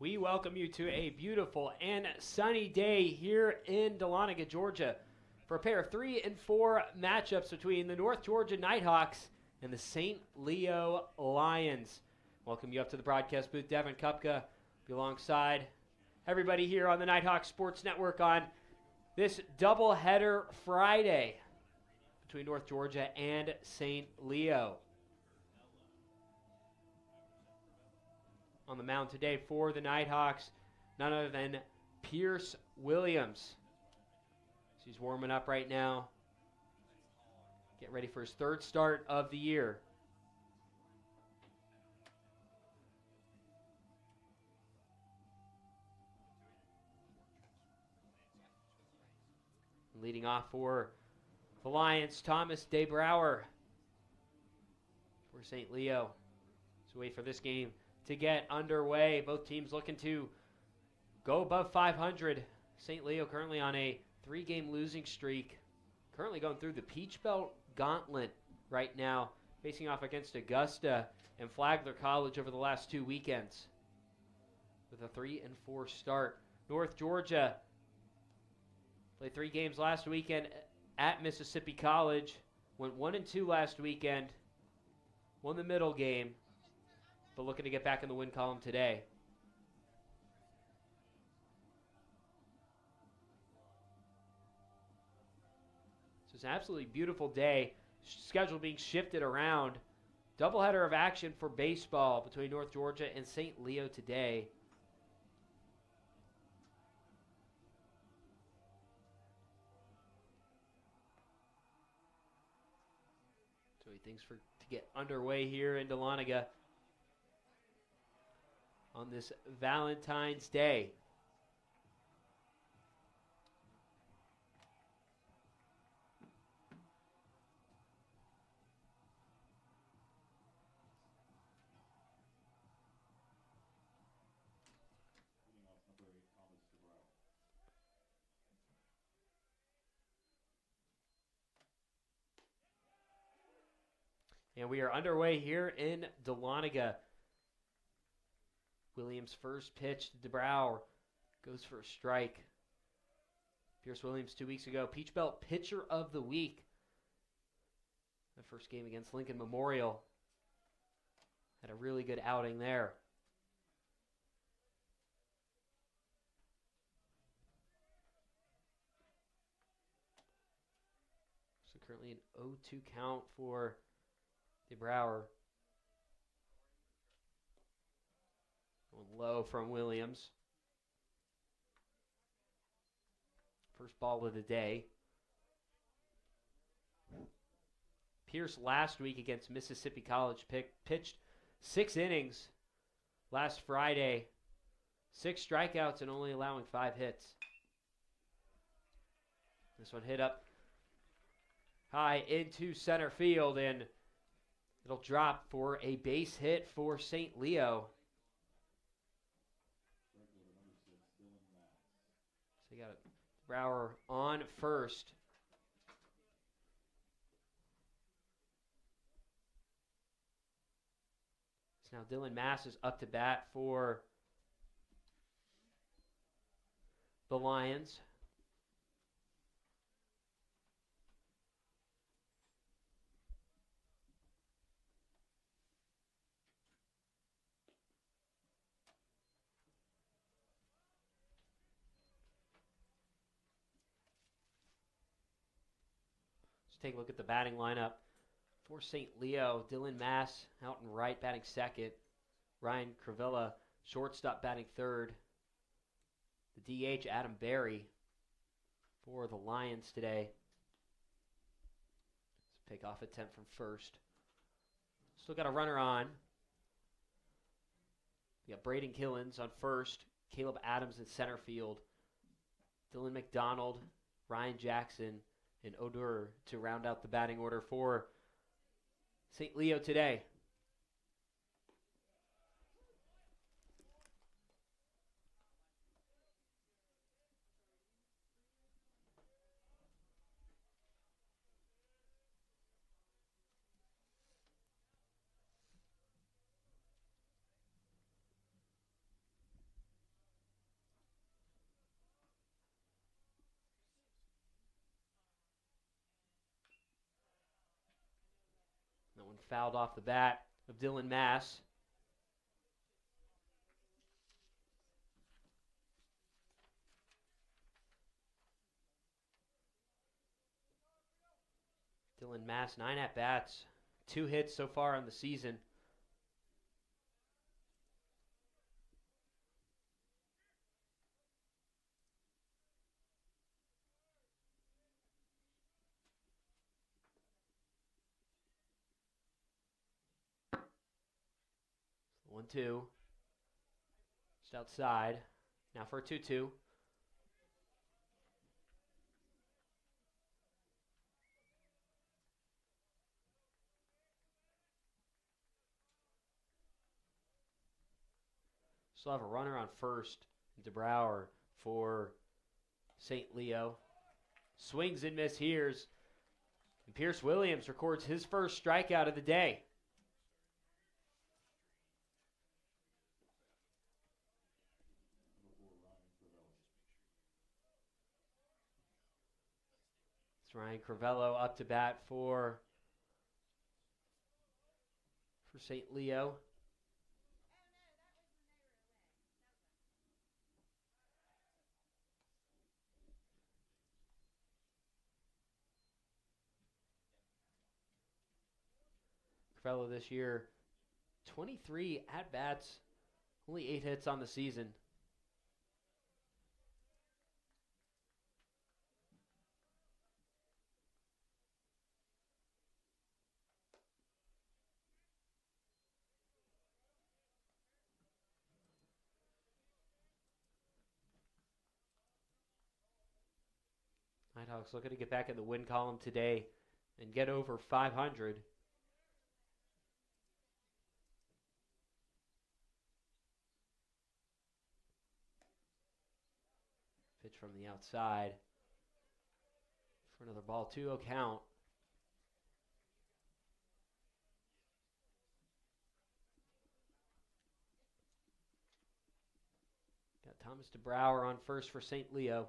We welcome you to a beautiful and sunny day here in Dahlonega, Georgia, for a pair of 3 and 4 matchups between the North Georgia Nighthawks and the St. Leo Lions. Welcome you up to the broadcast booth. Devin Kupka be alongside everybody here on the Nighthawk Sports Network on this doubleheader Friday between North Georgia and St. Leo. On the mound today for the Nighthawks, none other than Pierce Williams. He's warming up right now. Get ready for his third start of the year. Leading off for the Lions, Thomas DeBrouwer for St. Leo. So wait for this game to get underway. Both teams looking to go above 500. St. Leo currently on a 3-game losing streak. Currently going through the Peach Belt Gauntlet right now, facing off against Augusta and Flagler College over the last 2 weekends. With a 3 and 4 start. North Georgia played 3 games last weekend at Mississippi College. Went 1 and 2 last weekend. Won the middle game, but looking to get back in the win column today. So it's an absolutely beautiful day. Schedule being shifted around. Doubleheader of action for baseball between North Georgia and St. Leo today. So things to get underway here in Dahlonega on this Valentine's Day. And we are underway here in Dahlonega. Williams' first pitch to DeBrouwer goes for a strike. Pierce Williams 2 weeks ago, Peach Belt Pitcher of the Week. The first game against Lincoln Memorial. Had a really good outing there. So currently an 0-2 count for DeBrouwer. Going low from Williams. First ball of the day. Pierce last week against Mississippi College pitched 6 innings last Friday. 6 strikeouts and only allowing 5 hits. This one hit up high into center field, and it'll drop for a base hit for St. Leo. So you got Brower on first. So now Dylan Mass is up to bat for the Lions. Take a look at the batting lineup for St. Leo. Dylan Mass out and right, batting second. Ryan Cravilla, shortstop, batting third. The DH, Adam Berry, for the Lions today. Let's pick off attempt from first. Still got a runner on. We got Braden Killens on first. Caleb Adams in center field. Dylan McDonald, Ryan Jackson, and Odur to round out the batting order for St. Leo today. fouled off the bat of Dylan Mass. Dylan Mass, 9 at-bats, 2 hits so far on the season. One, two. Just outside. Now for a 2-2. Still have a runner on first. DeBrouwer for St. Leo. Swings and mishears. And Pierce Williams records his first strikeout of the day. It's Ryan Crivello up to bat for St. Leo. Crivello this year, 23 at-bats, only 8 hits on the season. Nighthawks looking to get back in the win column today and get over 500. Pitch from the outside for another ball, 2-0 count. Got Thomas DeBrouwer on first for St. Leo.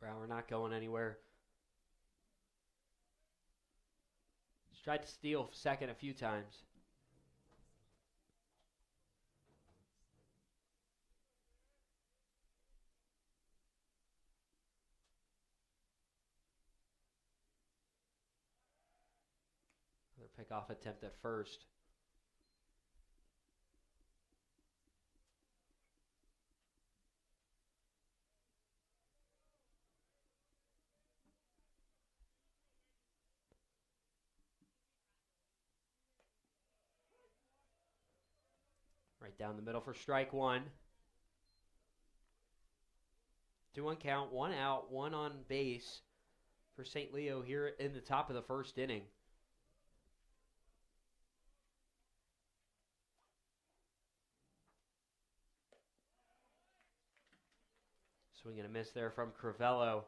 DeBrouwer not going anywhere. He's tried to steal second a few times. Another pickoff attempt at first. Right down the middle for strike one. 2-1 count, 1 out, 1 on base for St. Leo here in the top of the first inning. Swing and a miss there from Crivello.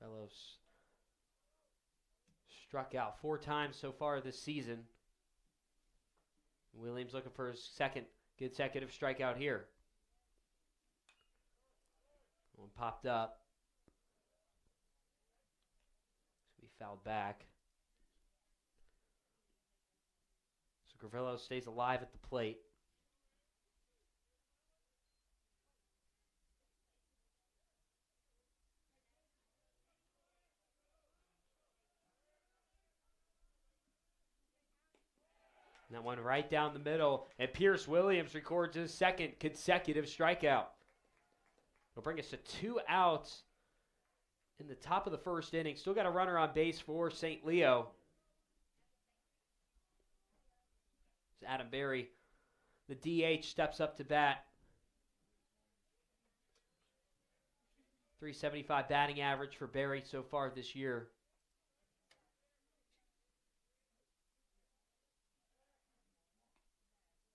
Crivello's struck out 4 times so far this season. Williams looking for his second consecutive strikeout here. One popped up. So he fouled back. So Crivello stays alive at the plate. And that one right down the middle, and Pierce Williams records his second consecutive strikeout. It'll bring us to 2 outs in the top of the first inning. Still got a runner on base for St. Leo. It's Adam Berry. The DH steps up to bat. .375 batting average for Berry so far this year.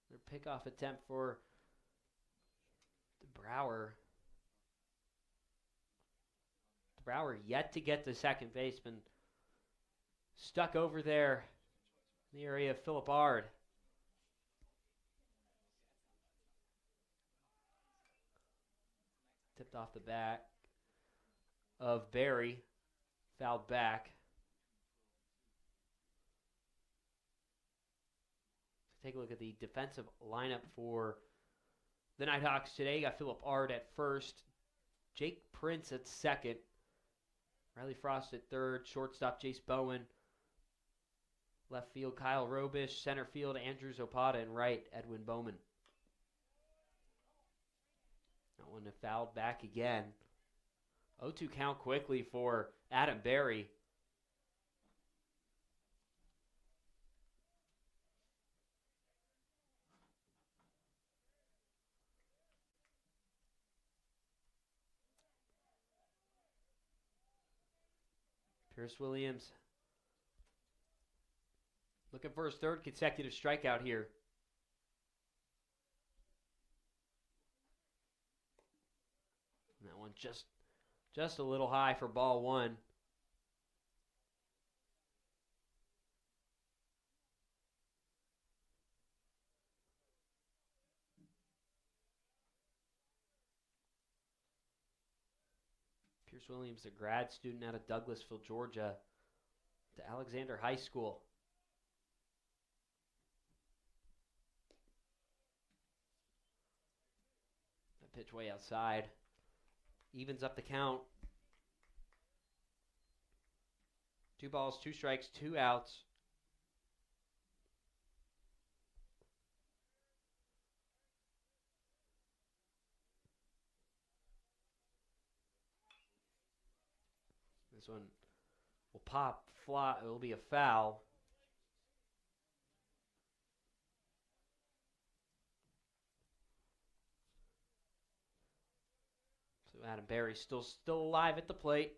Their pickoff attempt for DeBrouwer. DeBrouwer yet to get to second baseman. Stuck over there in the area of Philip Ard. Tipped off the back of Barry. Fouled back. Take a look at the defensive lineup for the Nighthawks today. You got Philip Ard at first. Jake Prince at second. Riley Frost at third. Shortstop Jace Bowen. Left field Kyle Robish. Center field Andrew Zapata. And right Edwin Bowman. That one fouled back again. 0-2 count quickly for Adam Barry. Pierce Williams looking for his third consecutive strikeout here. And that one just a little high for ball one. Pierce Williams, a grad student out of Douglasville, Georgia, to Alexander High School. That pitch way outside. Evens up the count. 2 balls, 2 strikes, 2 outs. This one will pop, fly. It will be a foul. So Adam Barry still alive at the plate.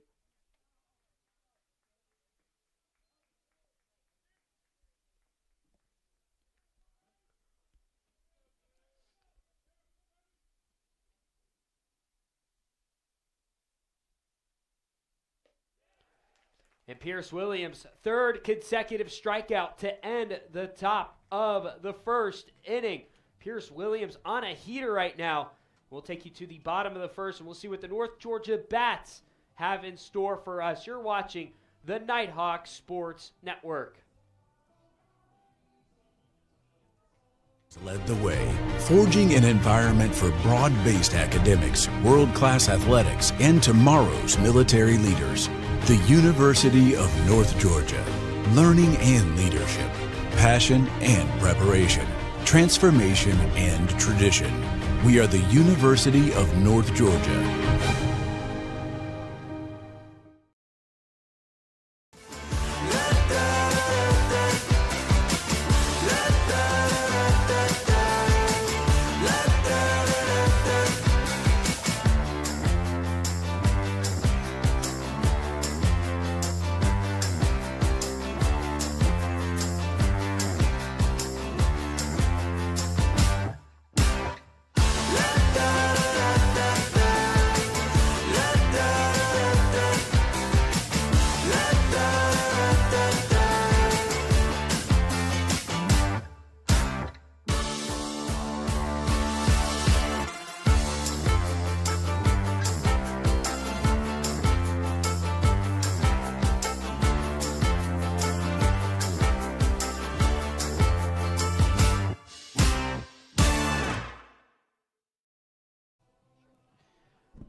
And Pierce Williams, third consecutive strikeout to end the top of the first inning. Pierce Williams on a heater right now. We'll take you to the bottom of the first, and we'll see what the North Georgia Bats have in store for us. You're watching the Nighthawk Sports Network. Led the way, forging an environment for broad-based academics, world-class athletics, and tomorrow's military leaders. The University of North Georgia. Learning and leadership, passion and preparation, transformation and tradition. We are the University of North Georgia.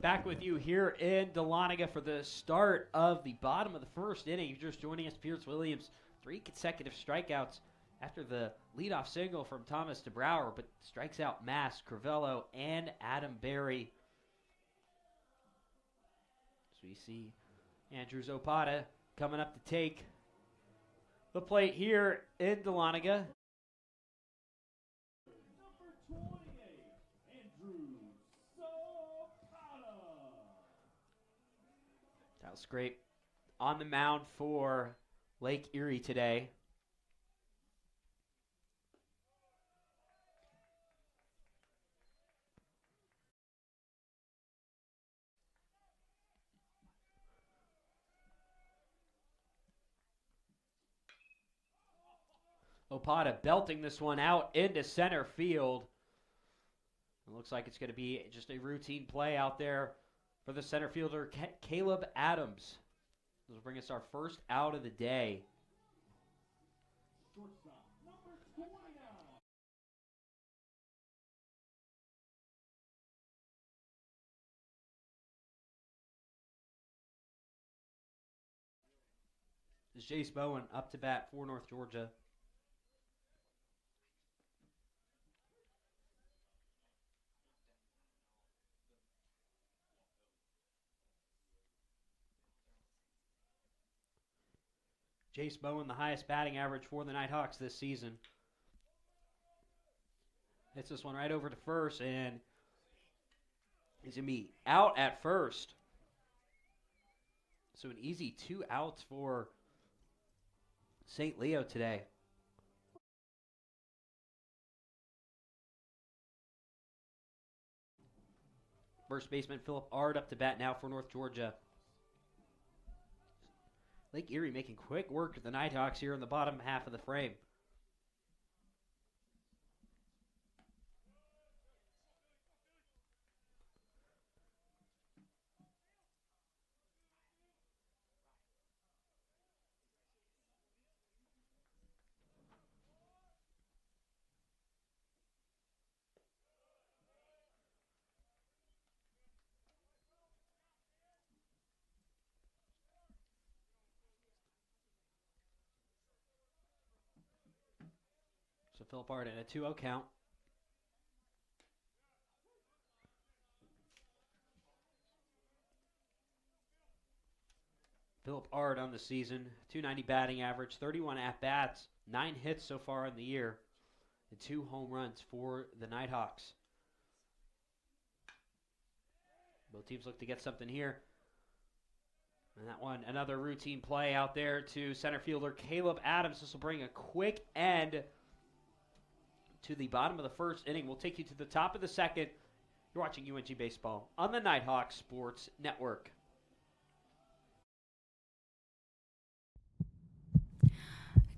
Back with you here in Dahlonega for the start of the bottom of the first inning. You're just joining us, Pierce Williams, 3 consecutive strikeouts after the leadoff single from Thomas DeBrouwer, but strikes out Mass, Crivello, and Adam Barry. So we see Andrew Zapata coming up to take the plate here in Dahlonega. That was great on the mound for Lake Erie today. Opata belting this one out into center field. It looks like it's going to be just a routine play out there for the center fielder, Caleb Adams. This will bring us our first out of the day. This is Jace Bowen up to bat for North Georgia. Jace Bowen, the highest batting average for the Nighthawks this season. Hits this one right over to first, and he's going to be out at first. So an easy 2 outs for St. Leo today. First baseman Philip Ard up to bat now for North Georgia. Lake Erie making quick work of the Nighthawks here in the bottom half of the frame. So Philip Ard at a 2-0 count. Philip Ard on the season, .290 batting average, 31 at-bats, 9 hits so far in the year, and 2 home runs for the Nighthawks. Both teams look to get something here. And that one, another routine play out there to center fielder Caleb Adams. This will bring a quick end to the bottom of the first inning. We'll take you to the top of the second. You're watching UNG Baseball on the Nighthawk Sports Network.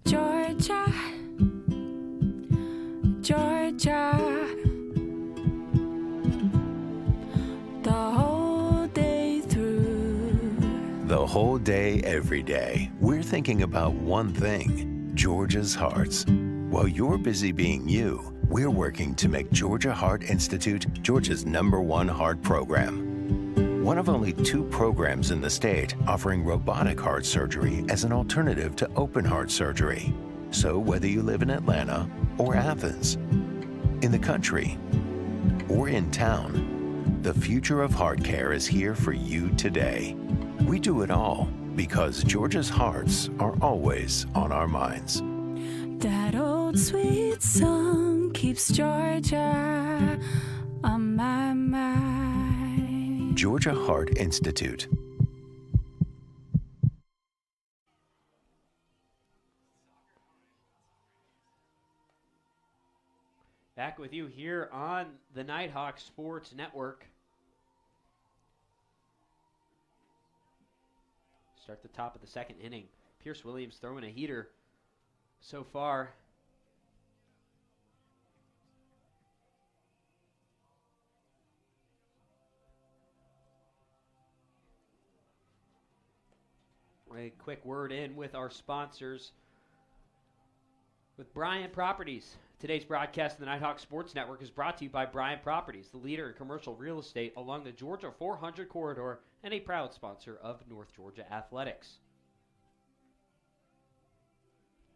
Georgia, Georgia, the whole day through. The whole day, every day, we're thinking about one thing, Georgia's hearts. While you're busy being you, we're working to make Georgia Heart Institute Georgia's #1 heart program. One of only 2 programs in the state offering robotic heart surgery as an alternative to open heart surgery. So whether you live in Atlanta or Athens, in the country or in town, the future of heart care is here for you today. We do it all because Georgia's hearts are always on our minds. That old sweet song keeps Georgia on my mind. Georgia Heart Institute. Back with you here on the Nighthawk Sports Network. Start the top of the second inning. Pierce Williams throwing a heater so far. A quick word in with our sponsors. With Bryant Properties. Today's broadcast of the Nighthawk Sports Network is brought to you by Bryant Properties, the leader in commercial real estate along the Georgia 400 corridor and a proud sponsor of North Georgia Athletics.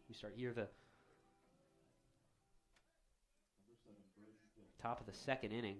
We start here the top of the second inning.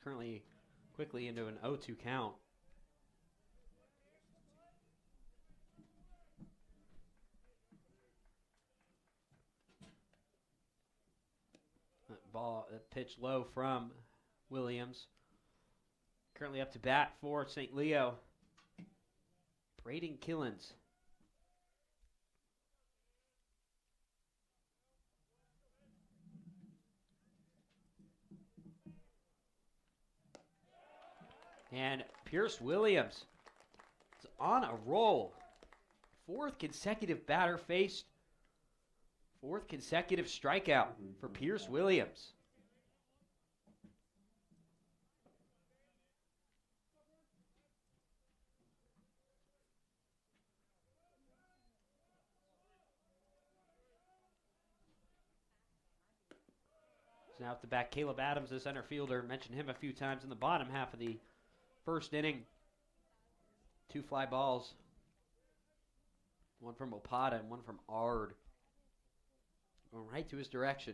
Currently quickly into an 0-2 count. Ball pitch low from Williams. Currently up to bat for St. Leo, Braden Killens. And Pierce Williams is on a roll. Fourth consecutive batter faced. Fourth consecutive strikeout for Pierce Williams. Now at the back, Caleb Adams, the center fielder. Mentioned him a few times in the bottom half of the first inning. 2 fly balls. One from Opada and one from Ard. Going right to his direction.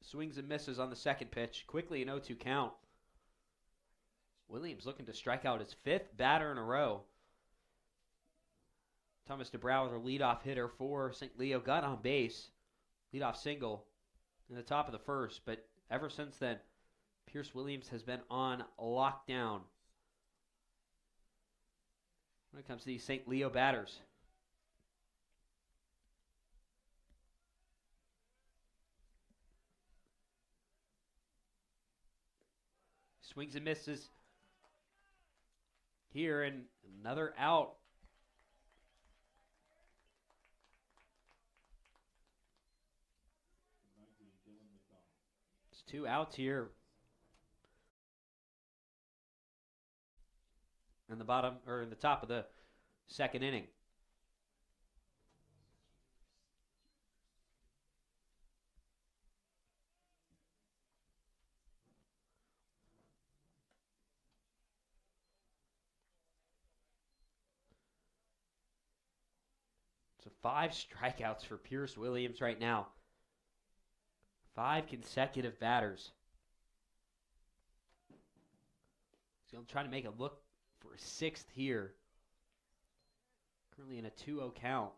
Swings and misses on the second pitch. Quickly an 0-2 count. Williams looking to strike out his 5th batter in a row. Thomas DeBrouwer, the leadoff hitter for St. Leo, got on base. Leadoff single in the top of the first. But ever since then, Pierce Williams has been on lockdown when it comes to these St. Leo batters. Swings and misses here, and another out. It's 2 outs here. In the bottom, or in the top of the second inning. So 5 strikeouts for Pierce Williams right now. 5 consecutive batters. He's going to try to make a look for a 6th here. Currently in a 2-0 count.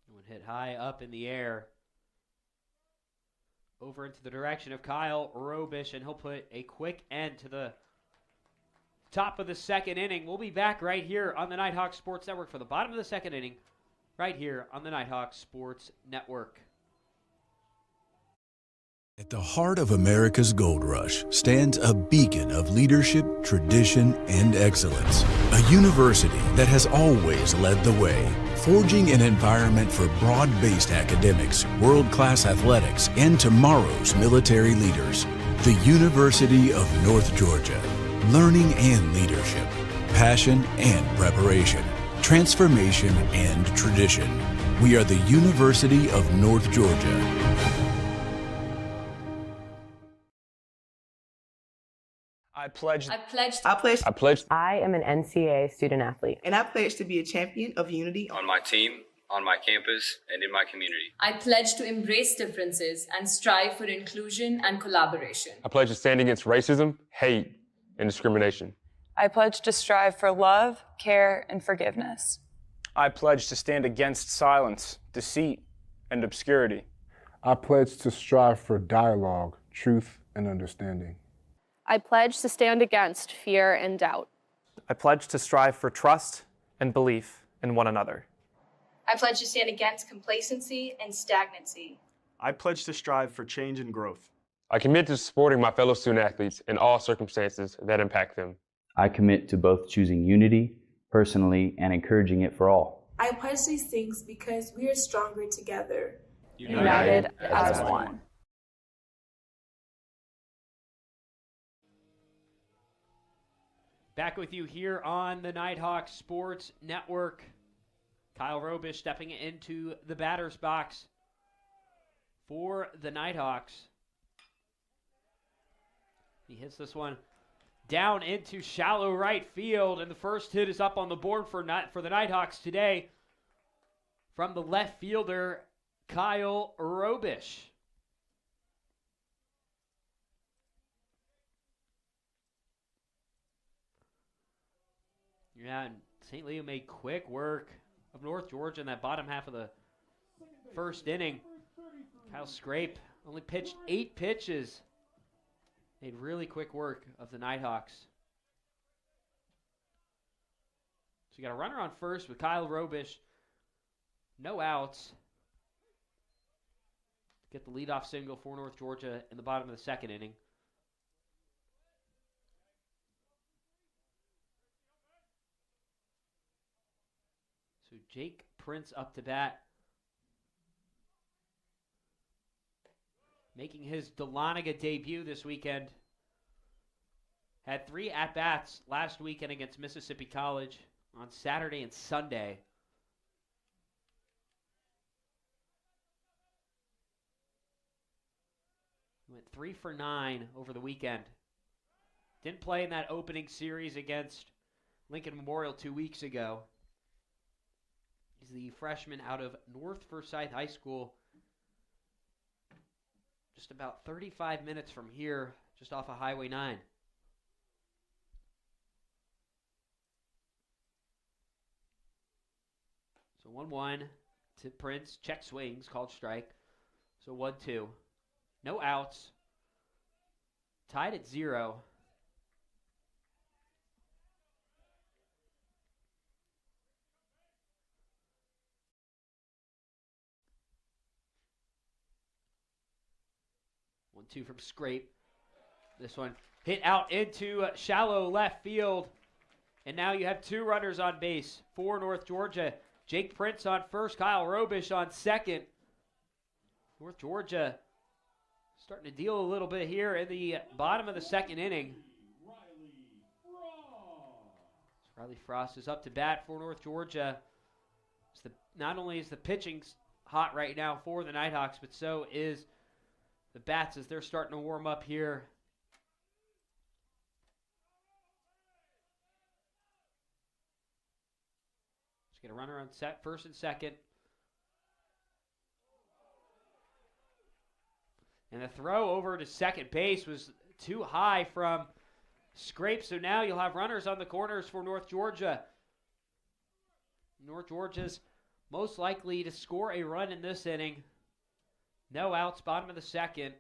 One hit high up in the air. Over into the direction of Kyle Robish, and he'll put a quick end to the top of the second inning. We'll be back right here on the Nighthawk Sports Network for the bottom of the second inning, right here on the Nighthawk Sports Network. At the heart of America's gold rush stands a beacon of leadership, tradition, and excellence. A university that has always led the way, forging an environment for broad-based academics, world-class athletics, and tomorrow's military leaders. The University of North Georgia. Learning and leadership, passion and preparation, transformation and tradition. We are the University of North Georgia. I pledge. I am an NCAA student athlete. And I pledge to be a champion of unity on my team, on my campus, and in my community. I pledge to embrace differences and strive for inclusion and collaboration. I pledge to stand against racism, hate, and discrimination. I pledge to strive for love, care, and forgiveness. I pledge to stand against silence, deceit, and obscurity. I pledge to strive for dialogue, truth, and understanding. I pledge to stand against fear and doubt. I pledge to strive for trust and belief in one another. I pledge to stand against complacency and stagnancy. I pledge to strive for change and growth. I commit to supporting my fellow student athletes in all circumstances that impact them. I commit to both choosing unity personally and encouraging it for all. I pledge these things because we are stronger together. United as one. Back with you here on the Nighthawk Sports Network. Kyle Robish stepping into the batter's box for the Nighthawks. He hits this one down into shallow right field, and the first hit is up on the board for the Nighthawks today from the left fielder, Kyle Robish. Yeah, and St. Leo made quick work of North Georgia in that bottom half of the first inning. Kyle Scrape only pitched 8 pitches. Made really quick work of the Nighthawks. So you got a runner on first with Kyle Robish. No outs. Get the leadoff single for North Georgia in the bottom of the second inning. So Jake Prince up to bat. Making his Dahlonega debut this weekend. Had 3 at-bats last weekend against Mississippi College on Saturday and Sunday. Went 3 for 9 over the weekend. Didn't play in that opening series against Lincoln Memorial 2 weeks ago. He's the freshman out of North Forsyth High School. Just about 35 minutes from here, just off of Highway 9. So 1-1 to Prince. Check swings, called strike. So 1-2. No outs. Tied at 0. One, two from Scrape. This one hit out into shallow left field. And now you have 2 runners on base for North Georgia. Jake Prince on first, Kyle Robish on second. North Georgia starting to deal a little bit here in the bottom of the second inning. Riley Frost is up to bat for North Georgia. Not only is the pitching hot right now for the Nighthawks, but so is the bats as they're starting to warm up here. Let's get a runner on set, first and second. And the throw over to second base was too high from Scrape, so now you'll have runners on the corners for North Georgia. North Georgia's most likely to score a run in this inning. No outs, bottom of the second.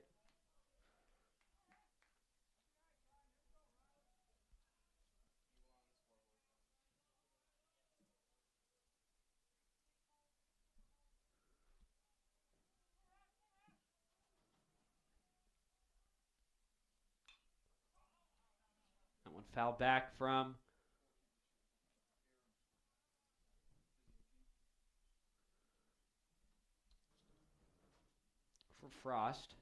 That one fouled back from Frost.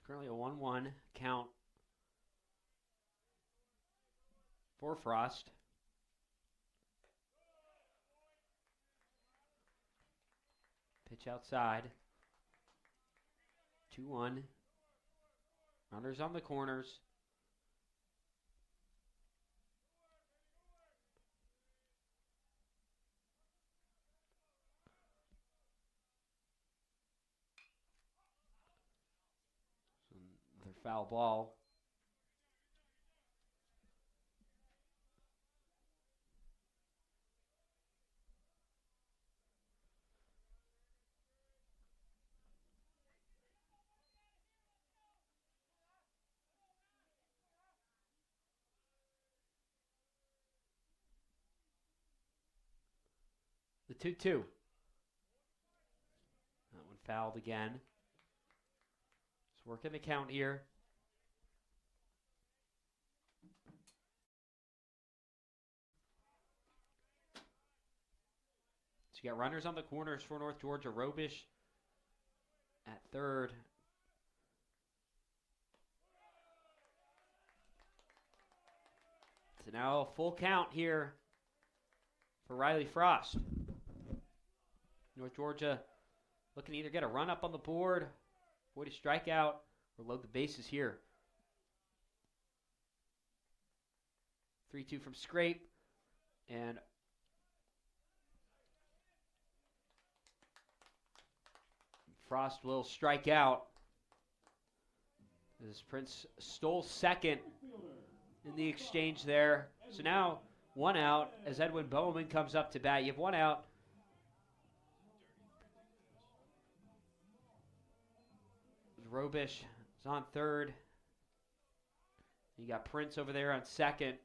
Currently a 1-1 count for Frost. Pitch outside. 2-1. Runners on the corners. Foul ball. The 2-2. That one fouled again. Let's work in the count here. So you got runners on the corners for North Georgia. Robish at third. So now a full count here for Riley Frost. North Georgia looking to either get a run up on the board, avoid a strikeout, or load the bases here. 3-2 from Scrape. And Frost will strike out as Prince stole second in the exchange there. So now 1 out as Edwin Bowman comes up to bat. You have 1 out. Robish is on third. You got Prince over there on second.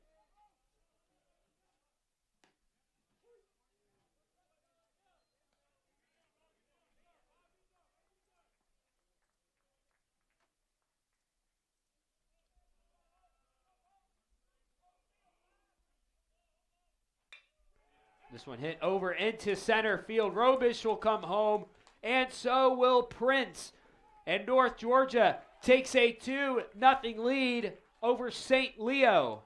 This one hit over into center field. Robish will come home, and so will Prince. And North Georgia takes a 2-0 lead over St. Leo.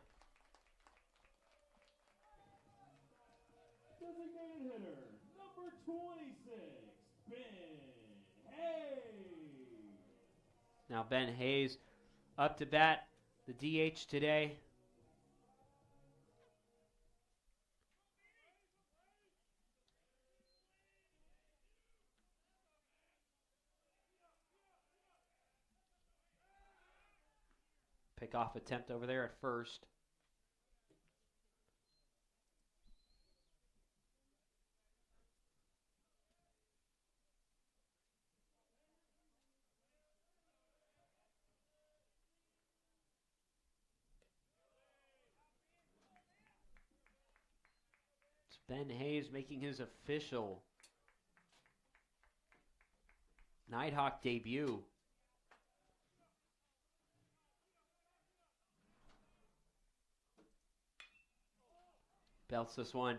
Designated hitter, number 26, Ben Hayes. Now Ben Hayes up to bat, the DH today. Pickoff attempt over there at first. It's Ben Hayes making his official Nighthawk debut. Belts this one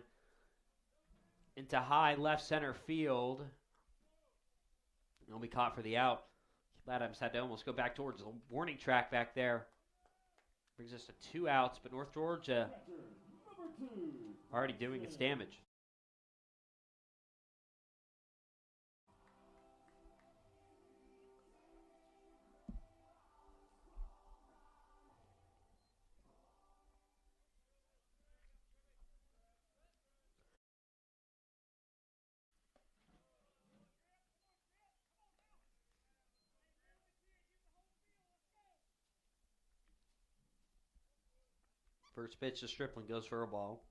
into high left center field. It'll be caught for the out. Adams had to almost go back towards the warning track back there. Brings us to 2 outs, but North Georgia already doing its damage. First pitch to Stripling goes for a ball.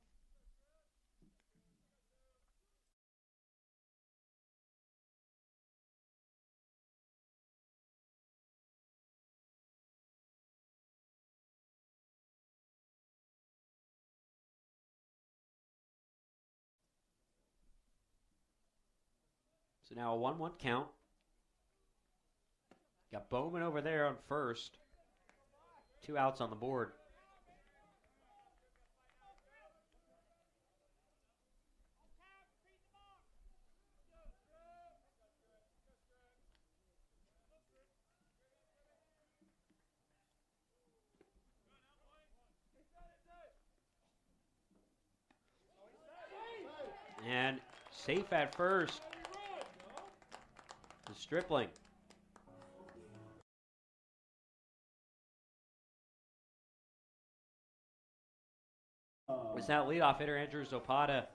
So now a 1-1 count. Got Bowman over there on first. 2 outs on the board. And safe at first. The Stripling. Was that leadoff hitter Andrew Zapata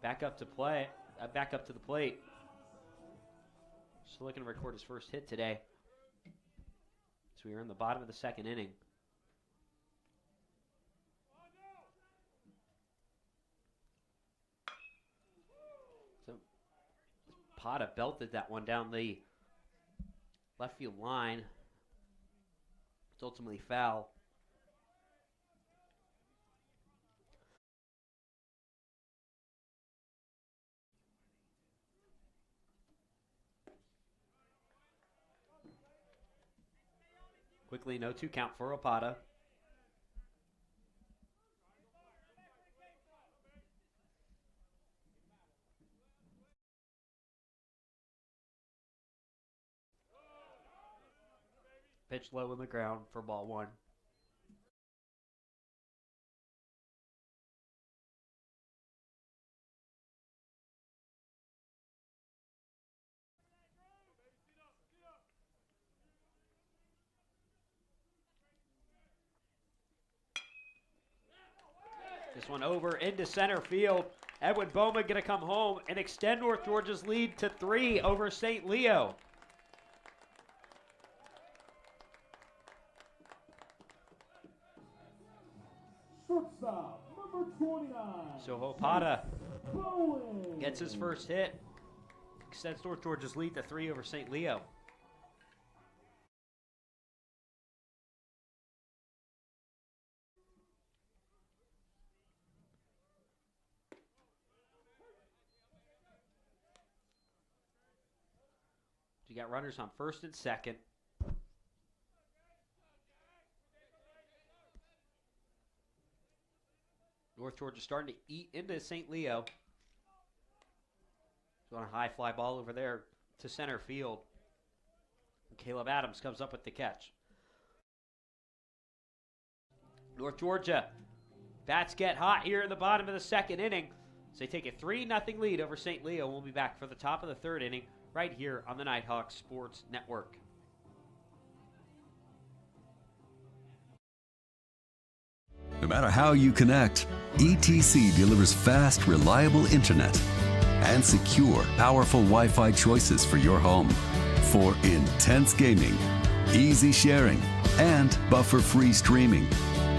back up to the plate. Just looking to record his first hit today. So we are in the bottom of the second inning. So Zapata belted that one down the left field line. It's ultimately foul. Quickly, 0-2 count for Opata. Pitch low in the ground for ball 1. This one over into center field. Edwin Bowman going to come home and extend North Georgia's lead to 3 over St. Leo. Shortstop, number 29. So Opata gets his first hit. Extends North Georgia's lead to 3 over St. Leo. You got runners on first and second. North Georgia starting to eat into St. Leo. On a high fly ball over there to center field. Caleb Adams comes up with the catch. North Georgia bats get hot here in the bottom of the second inning. So they take a 3-0 lead over St. Leo. We'll be back for the top of the third inning right here on the Nighthawk Sports Network. No matter how you connect, ETC delivers fast, reliable internet and secure, powerful Wi-Fi choices for your home. For intense gaming, easy sharing, and buffer-free streaming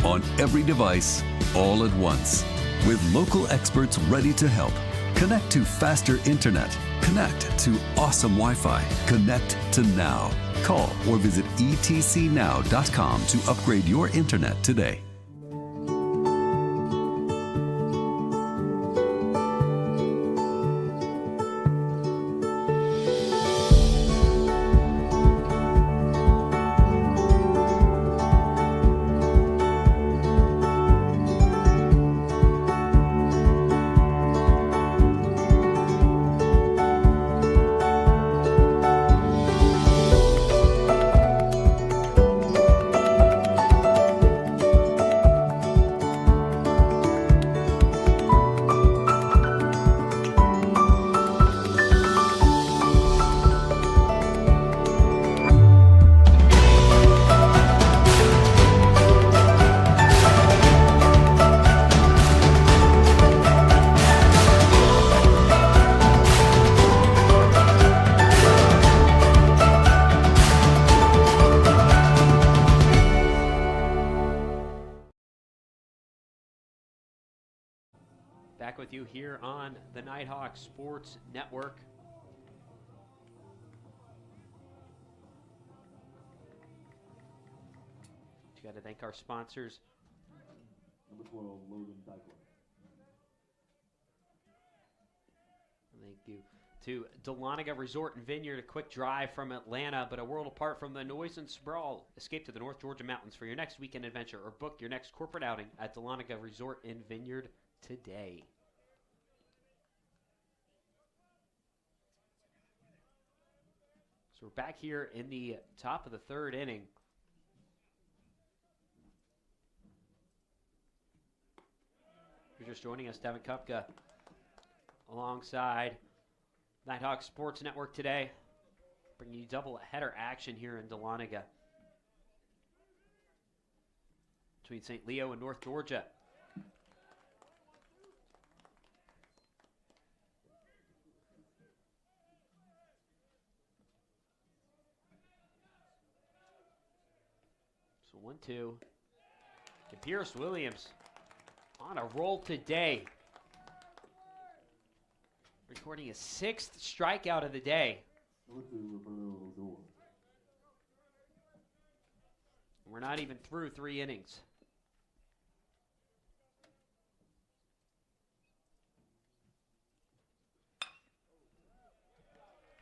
on every device, all at once. With local experts ready to help. Connect to faster internet. Connect to awesome Wi-Fi. Connect to now. Call or visit etcnow.com to upgrade your internet today. Back with you here on the Nighthawk Sports Network. We got to thank our sponsors. Number 12, Logan Dyker. Thank you to Dahlonega Resort and Vineyard, a quick drive from Atlanta, but a world apart from the noise and sprawl. Escape to the North Georgia mountains for your next weekend adventure or book your next corporate outing at Dahlonega Resort and Vineyard today. So we're back here in the top of the third inning. If you're just joining us, Devin Kupka alongside Nighthawk Sports Network today, bringing you double header action here in Dahlonega between St. Leo and North Georgia. So 1-2. And Pierce Williams on a roll today. Recording his 6th strikeout of the day. We're not even through 3 innings.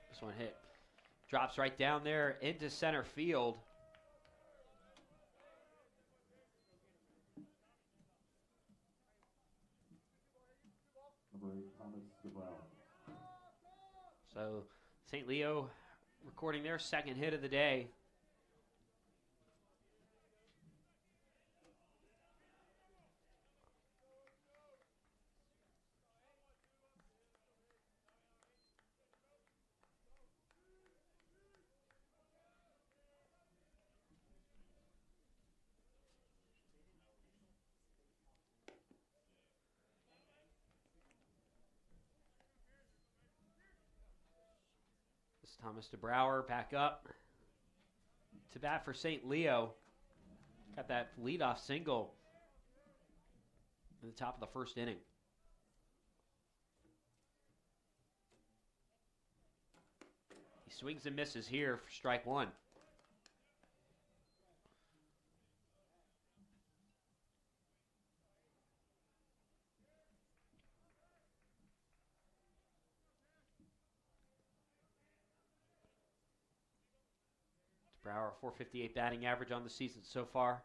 This one hit. Drops right down there into center field. So St. Leo recording their second hit of the day. This is Thomas DeBrouwer back up to bat for St. Leo. Got that leadoff single at the top of the first inning. He swings and misses here for strike one. Brower, 458 batting average on the season so far.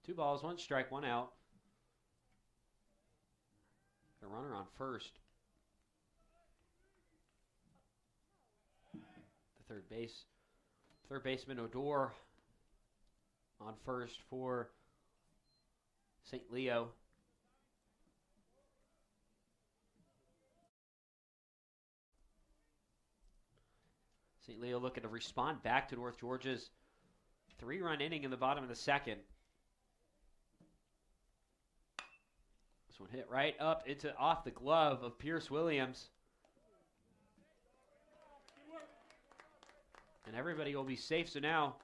Two balls, one strike, one out. A runner on first. The third baseman Odor on first for St. Leo. St. Leo looking to respond back to North Georgia's 3-run inning in the bottom of the second. This one hit right up off the glove of Pierce Williams. And everybody will be safe. So now,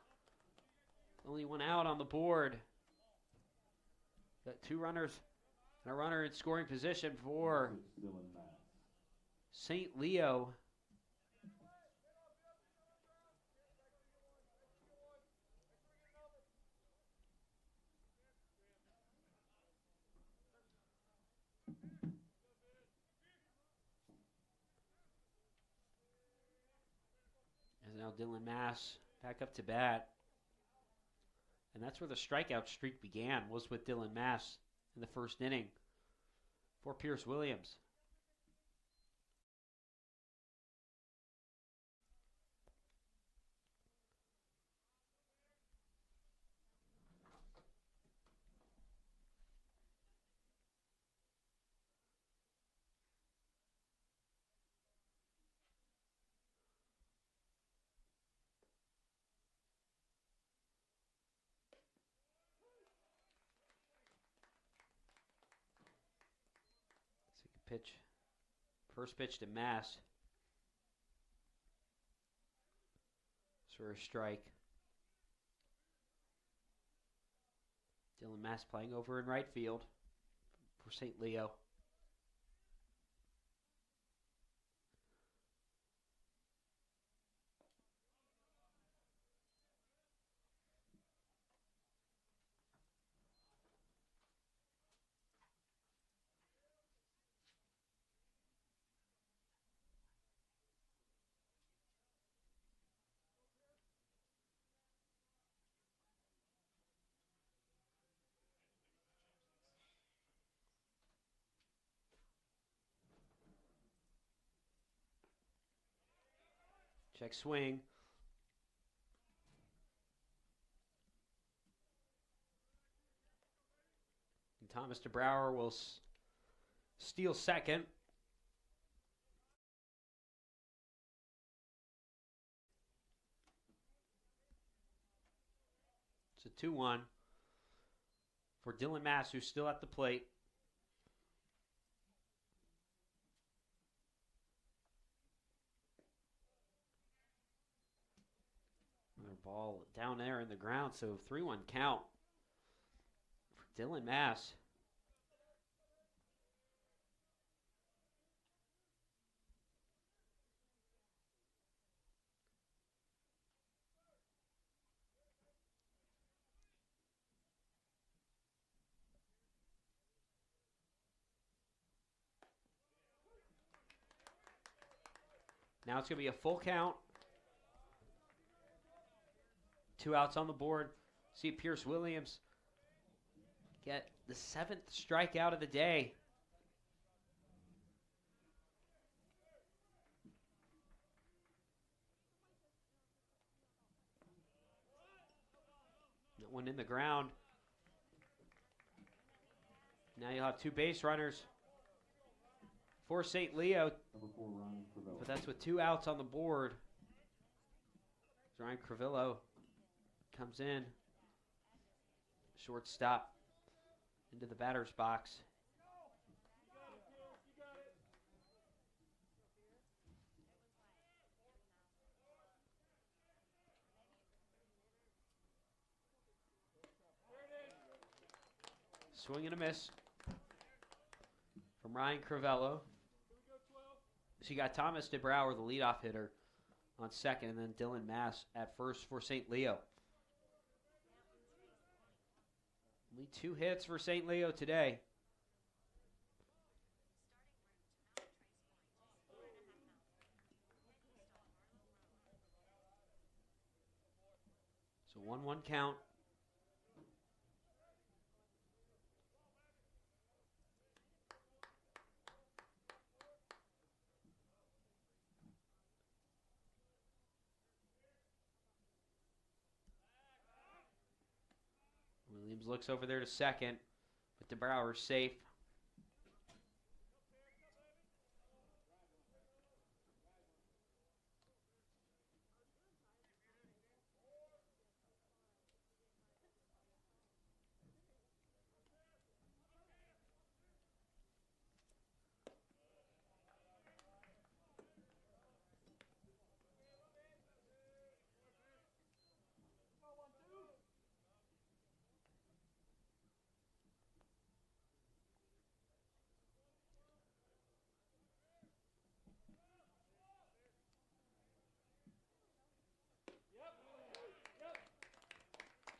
only one out on the board. Got two runners and a runner in scoring position for St. Leo. As now Dylan Mass back up to bat. And that's where the strikeout streak began, was with Dylan Mass in the first inning for Pierce Williams. Pitch. First pitch to Mass. For a strike. Dylan Mass playing over in right field for St. Leo. Check swing. And Thomas DeBrouwer will steal second. It's a 2-1 for Dylan Mass, who's still at the plate. Another ball down there in the ground, so 3-1 count for Dylan Mass. Now it's going to be a full count. 2 outs on the board. See Pierce Williams get the 7th strikeout of the day. That one in the ground. Now you'll have 2 base runners for St. Leo. But that's with 2 outs on the board. Ryan Crivello comes in. Shortstop into the batter's box. Swing and a miss from Ryan Crivello. So you got Thomas DeBrouwer, the leadoff hitter, on second, and then Dylan Mass at first for St. Leo. Only 2 hits for St. Leo today. So 1-1 count. Williams looks over there to second, but DeBrouwer's safe.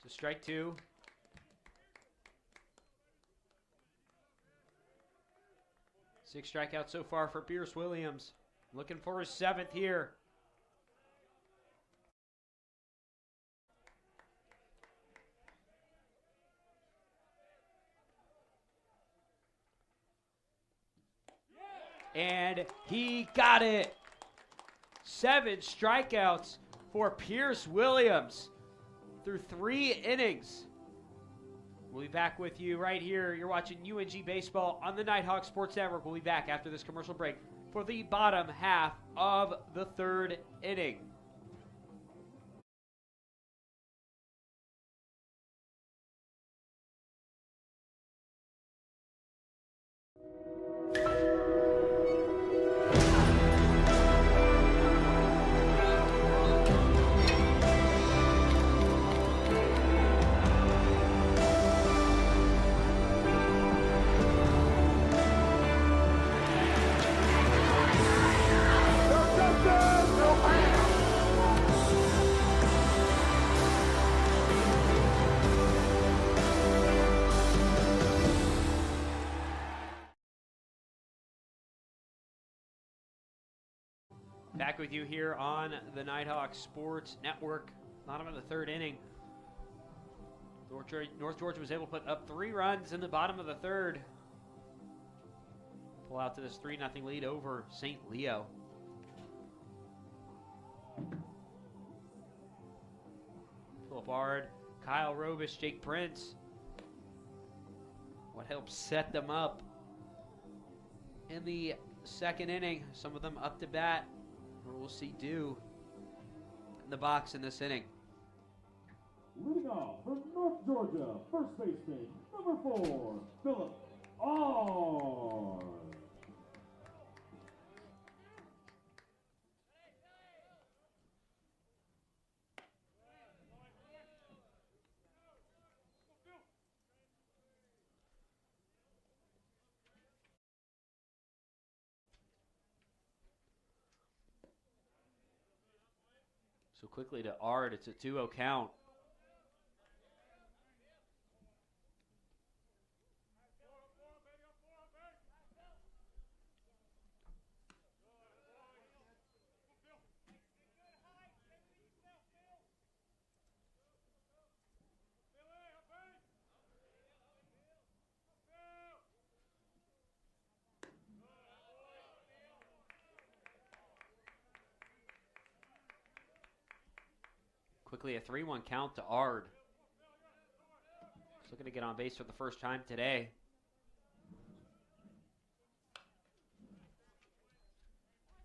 So strike 2. Six strikeouts so far for Pierce Williams. Looking for his 7th here. And he got it. 7 strikeouts for Pierce Williams through 3 innings. We'll be back with you right here. You're watching UNG Baseball on the Nighthawk Sports Network. We'll be back after this commercial break for the bottom half of the 3rd inning. Back with you here on the Nighthawk Sports Network. Bottom of the 3rd inning. North Georgia was able to put up 3 runs in the bottom of the 3rd. Pull out to this 3-0 lead over St. Leo. Philip Ard, Kyle Robish, Jake Prince. What helped set them up in the 2nd inning. Some of them up to bat. We'll see Dew in the box in this inning. Leading off from North Georgia, first baseman, number 4, Philip Ard. So quickly to Ard, it's a 2-0 count. Quickly a 3-1 count to Ard. He's looking to get on base for the first time today.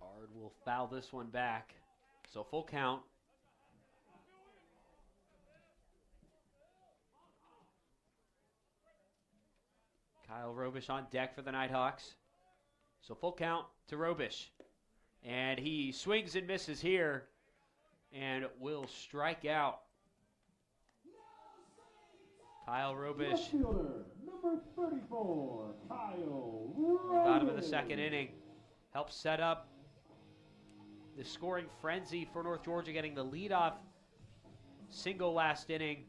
Ard will foul this one back. So full count. Kyle Robish on deck for the Nighthawks. So full count to Robish. And he swings and misses here and will strike out. Kyle Robish. Number 34, Kyle Robish. Bottom of the second inning. Helps set up the scoring frenzy for North Georgia, getting the leadoff single last inning.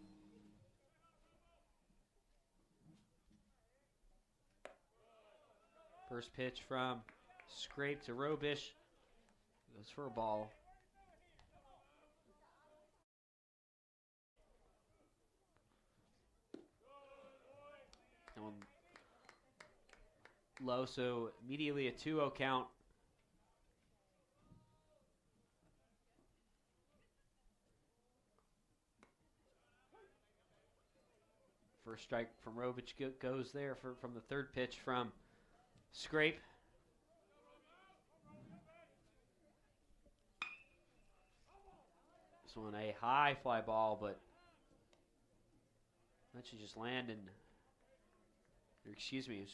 First pitch from Scrape to Robish. Goes for a ball. That one low, so immediately a 2-0 count. First strike from Robic goes there from the third pitch from Scrape. This one a high fly ball, but that should just land in, or excuse me,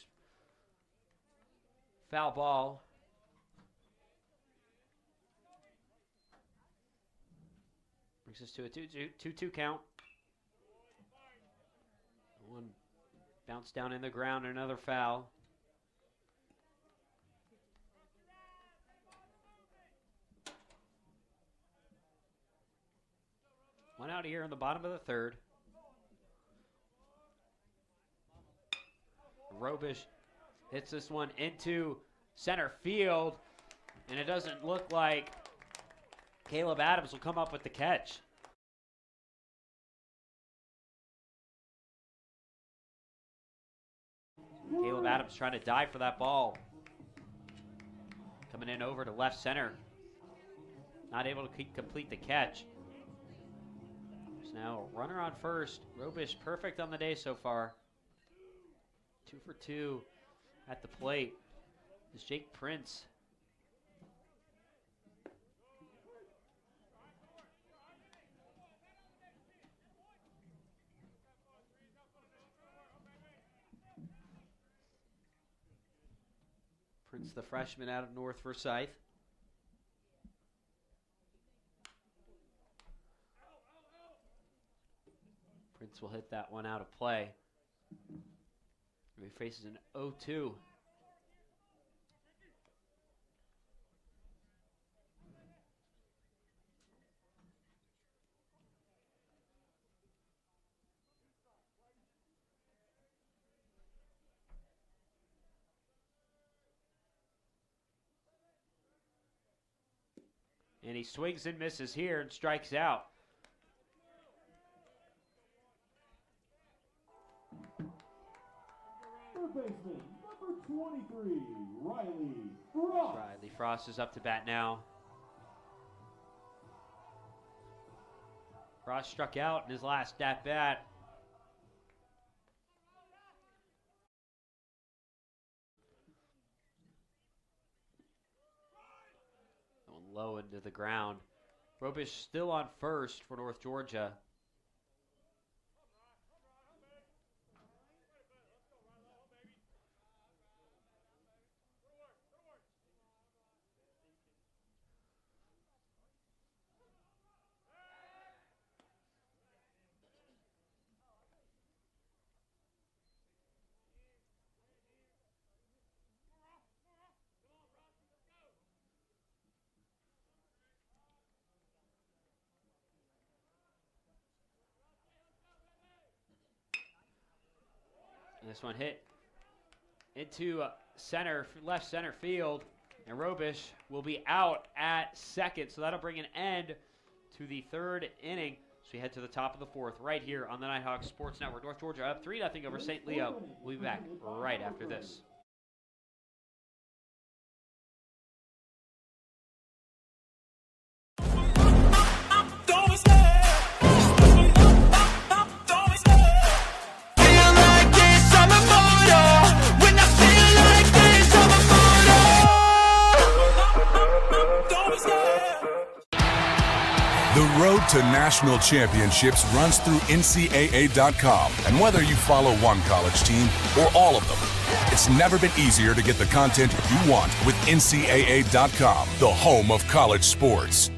foul ball. Brings us to a 2-2 count. One bounce down in the ground, another foul. One out here in the bottom of the third. Robish hits this one into center field, and it doesn't look like Caleb Adams will come up with the catch. Caleb Adams trying to dive for that ball. Coming in over to left center. Not able to complete the catch. So now runner on first. Robish perfect on the day so far. 2 for 2 at the plate is Jake Prince. Prince, the freshman out of North Forsyth. Prince will hit that one out of play. He faces an 0-2. And he swings and misses here and strikes out. Third baseman, number 23, Riley Frost. Riley Frost is up to bat now. Frost struck out in his last at-bat. Low into the ground. Robish still on first for North Georgia. This one hit into left center field, and Robish will be out at second. So that'll bring an end to the third inning. So we head to the top of the fourth right here on the Nighthawk Sports Network. North Georgia up 3-0 over St. Leo. We'll be back right after this. to national championships runs through NCAA.com. And whether you follow one college team or all of them, it's never been easier to get the content you want with NCAA.com, the home of college sports.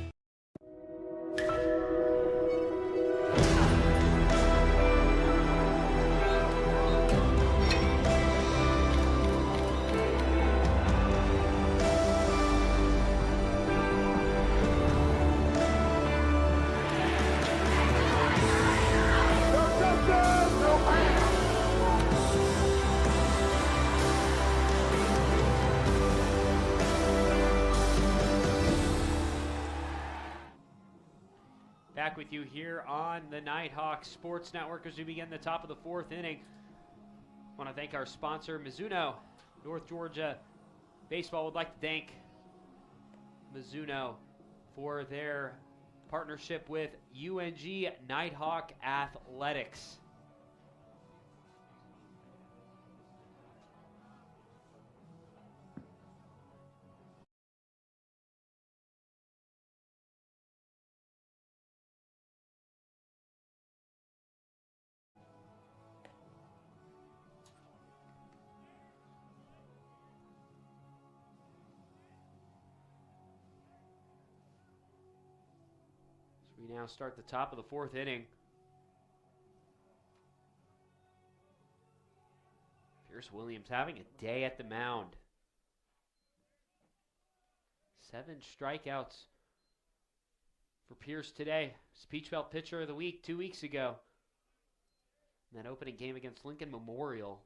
Back with you here on the Nighthawk Sports Network as we begin the top of the fourth inning. I want to thank our sponsor, Mizuno. North Georgia Baseball would like to thank Mizuno for their partnership with UNG Nighthawk Athletics. We now start the top of the fourth inning. Pierce Williams having a day at the mound. 7 strikeouts for Pierce today. Peach Belt Pitcher of the Week 2 weeks ago. In that opening game against Lincoln Memorial.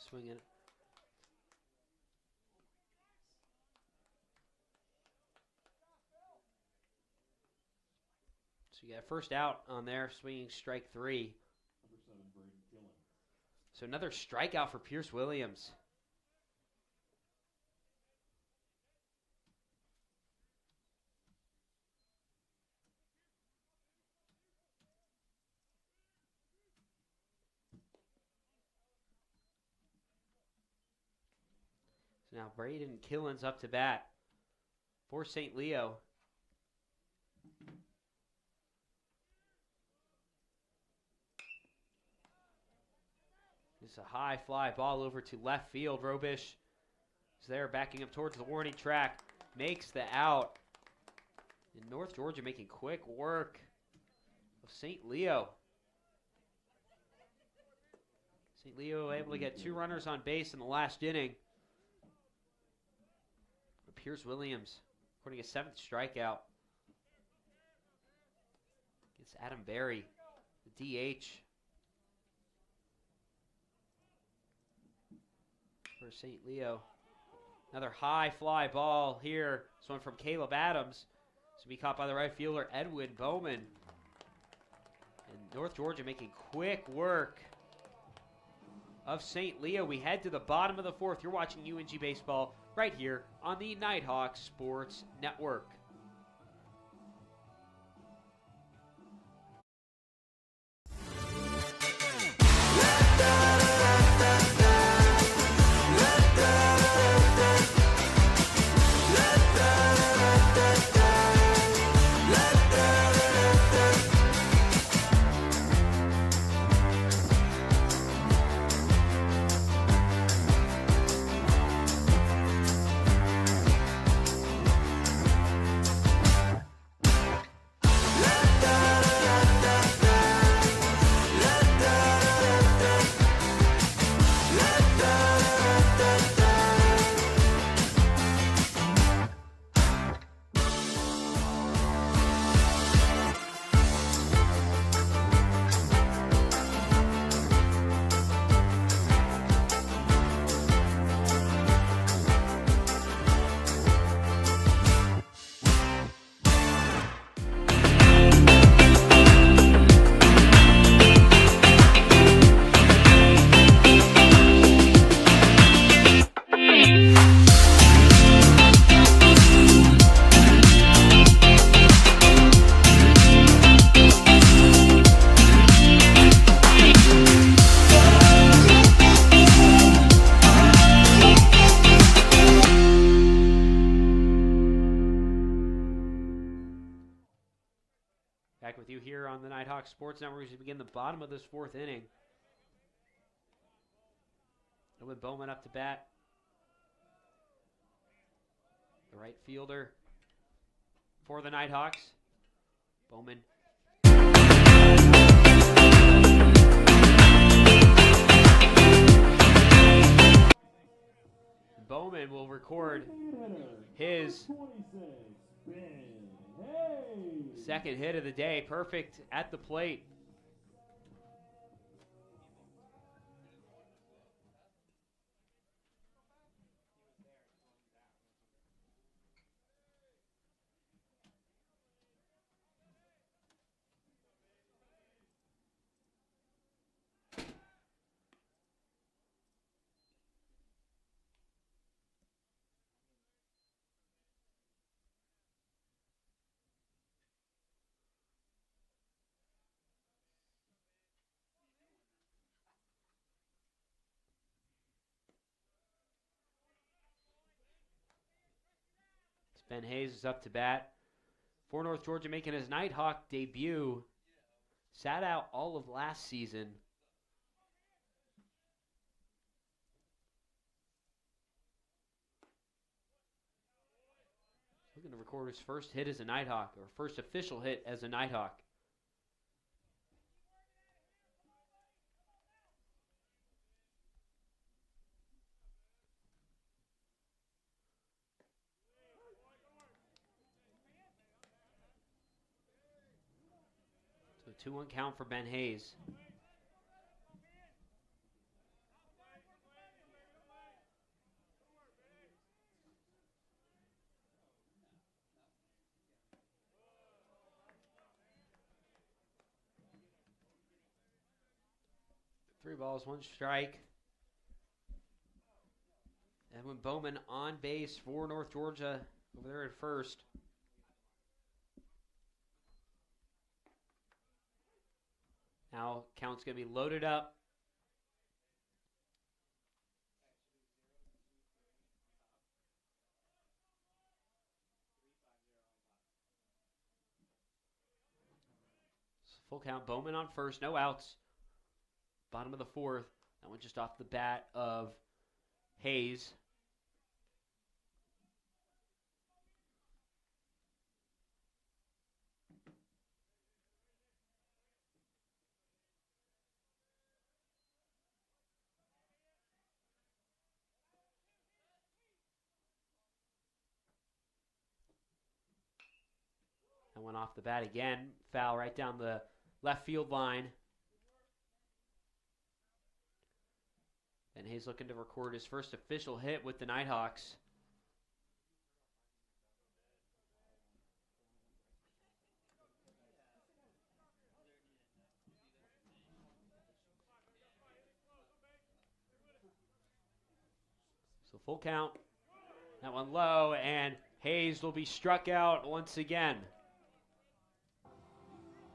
Swing it. So you got first out on there, swinging strike 3. So another strikeout for Pierce Williams. Now Braden Killen's up to bat for St. Leo. It's a high fly ball over to left field. Robish is there backing up towards the warning track. Makes the out. And North Georgia making quick work of St. Leo. St. Leo able to get 2 runners on base in the last inning. Pierce Williams recording a 7th strikeout against Adam Berry, the DH for St. Leo. Another high fly ball here. This one from Caleb Adams. To be caught by the right fielder, Edwin Bowman. And North Georgia making quick work of St. Leo. We head to the bottom of the 4th. You're watching UNG Baseball right here on the Nighthawk Sports Network. Back with you here on the Nighthawk Sports Network as we begin the bottom of this fourth inning. And with Bowman up to bat. The right fielder for the Nighthawks. Bowman. Bowman will record his second hit of the day. Perfect at the plate. Ben Hayes is up to bat for North Georgia, making his Nighthawk debut. Sat out all of last season. Looking to record his first hit as a Nighthawk, or first official hit as a Nighthawk. So 2-1 count for Ben Hayes. Three balls, one strike. Edwin Bowman on base for North Georgia over there at first. Now count's going to be loaded up. Full count, Bowman on first, no outs. Bottom of the fourth. That one just off the bat of Hayes. That one off the bat again. Foul right down the left field line. And Hayes looking to record his first official hit with the Nighthawks. So full count. That one low, and Hayes will be struck out once again.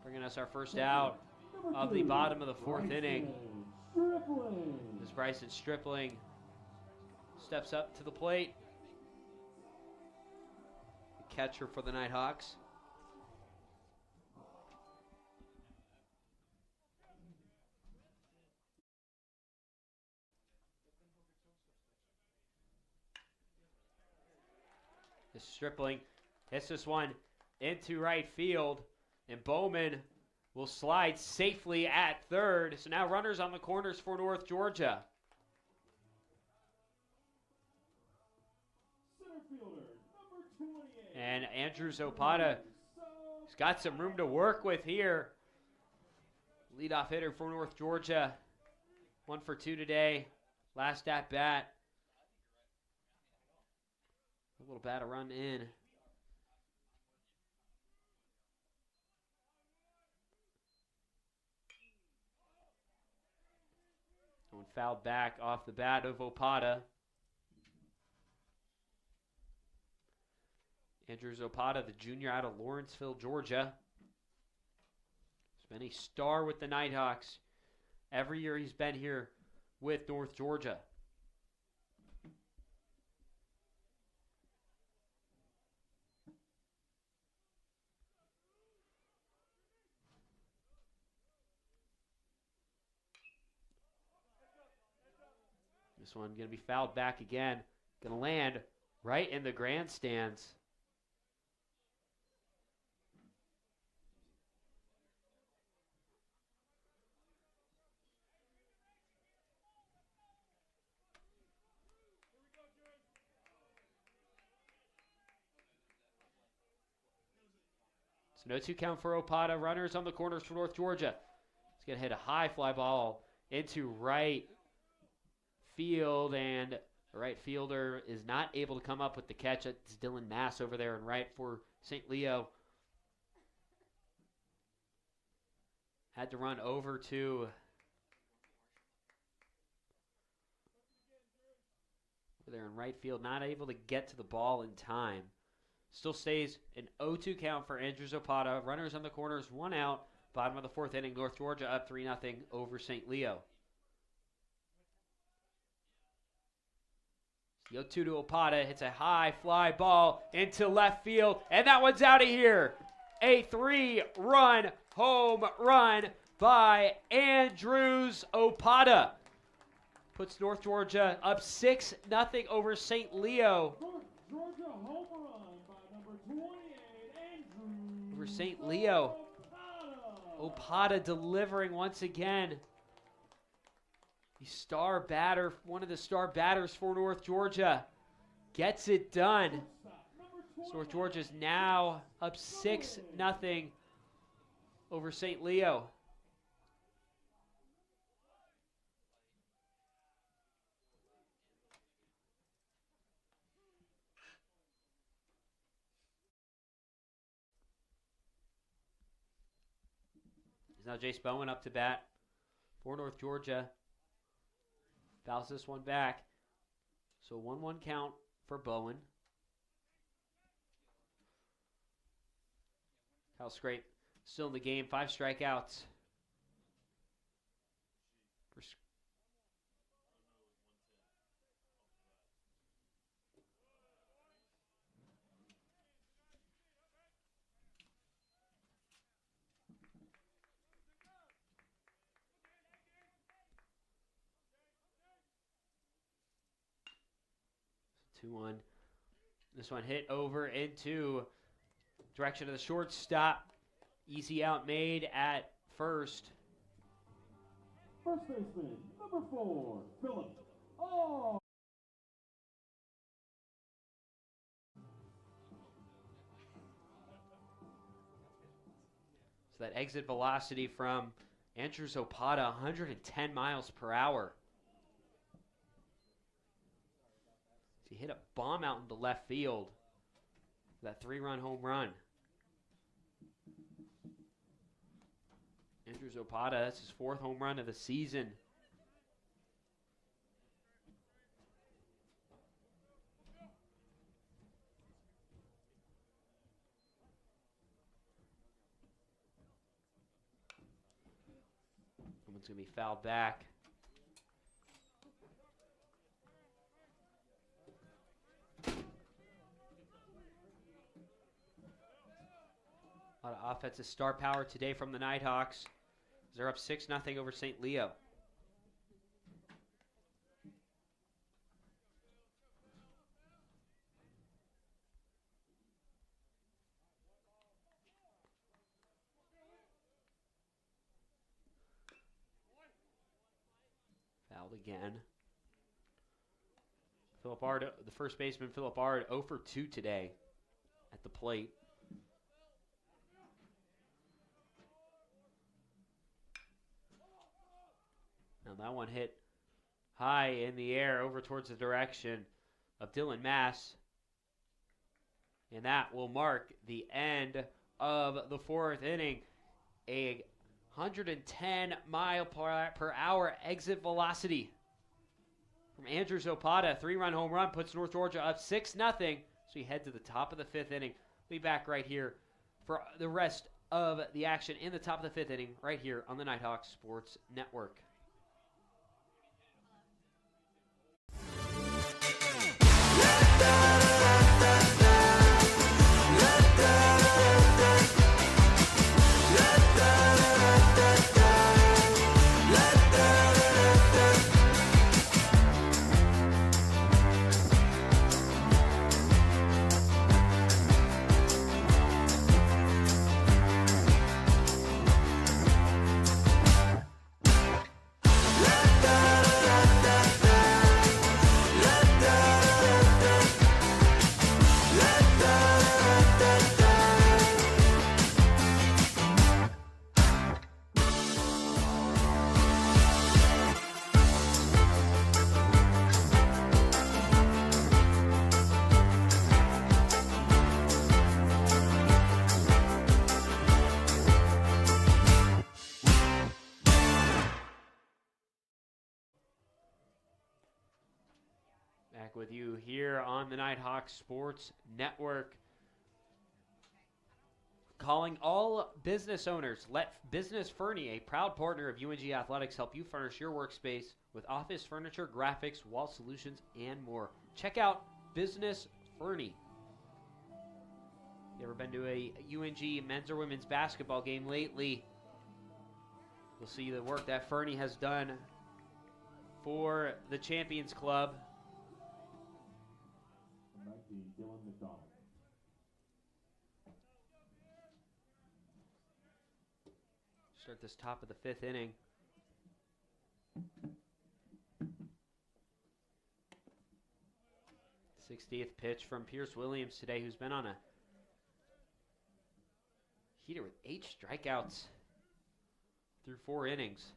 Bringing us our first out of the bottom of the fourth inning. As Bryson Stripling steps up to the plate. The catcher for the Nighthawks. This Stripling hits this one into right field, and Bowman will slide safely at third. So now runners on the corners for North Georgia. And Andrew Zapata has got some room to work with here. Leadoff hitter for North Georgia. 1 for 2 today. Last at bat. A little bat, a run in. One fouled back off the bat of Opata. Andrew Zapata, the junior out of Lawrenceville, Georgia. He's been a star with the Nighthawks every year he's been here with North Georgia. This one going to be fouled back again. Going to land right in the grandstands. So no 2 count for Opata. Runners on the corners for North Georgia. He's going to hit a high fly ball into right field, and the right fielder is not able to come up with the catch. It's Dylan Mass over there in right for St. Leo. Had to run over to there in right field, not able to get to the ball in time. Still stays an 0-2 count for Andrew Zapata. Runners on the corners, 1 out. Bottom of the 4th inning, North Georgia up 3-0 over St. Leo. The 0-2 to Opata, hits a high fly ball into left field, and that one's out of here. A 3-run home run by Andrews Opata. Puts North Georgia up 6-0 over St. Leo. North Georgia home run by number 28, Andrew. Over St. Leo. Opata delivering once again. The star batter, one of the star batters for North Georgia, gets it done. So North Georgia's now up 6-0 over St. Leo. Now Jace Bowen up to bat for North Georgia. Fouls this one back. So 1-1 count for Bowen. Kyle Scrape still in the game. 5 strikeouts. For 2-1. This one hit over into direction of the shortstop. Easy out made at first. First baseman, number 4, Philip. Oh! So that exit velocity from Andrew Zapata, 110 miles per hour. He hit a bomb out into left field. That 3-run home run. Andrew Zapata, that's his 4th home run of the season. Someone's going to be fouled back. A lot of offensive star power today from the Nighthawks. They're up 6-0 over St. Leo. Fouled again. Philip Ard, the first baseman, Philip Ard, 0 for 2 today at the plate. Now that one hit high in the air over towards the direction of Dylan Mass. And that will mark the end of the 4th inning. A 110 mile per hour exit velocity from Andrew Zapata. 3-run home run puts North Georgia up 6-0. So we head to the top of the 5th inning. We'll be back right here for the rest of the action in the top of the 5th inning right here on the Nighthawk Sports Network. with you here on the Nighthawk Sports Network. Calling all business owners, let Business Fernie, a proud partner of UNG Athletics, help you furnish your workspace with office furniture, graphics, wall solutions, and more. Check out Business Fernie. You ever been to a UNG men's or women's basketball game lately? You'll see the work that Fernie has done for the Champions Club. Start this top of the 5th inning. The 60th pitch from Pierce Williams today, who's been on a heater with 8 strikeouts through 4 innings.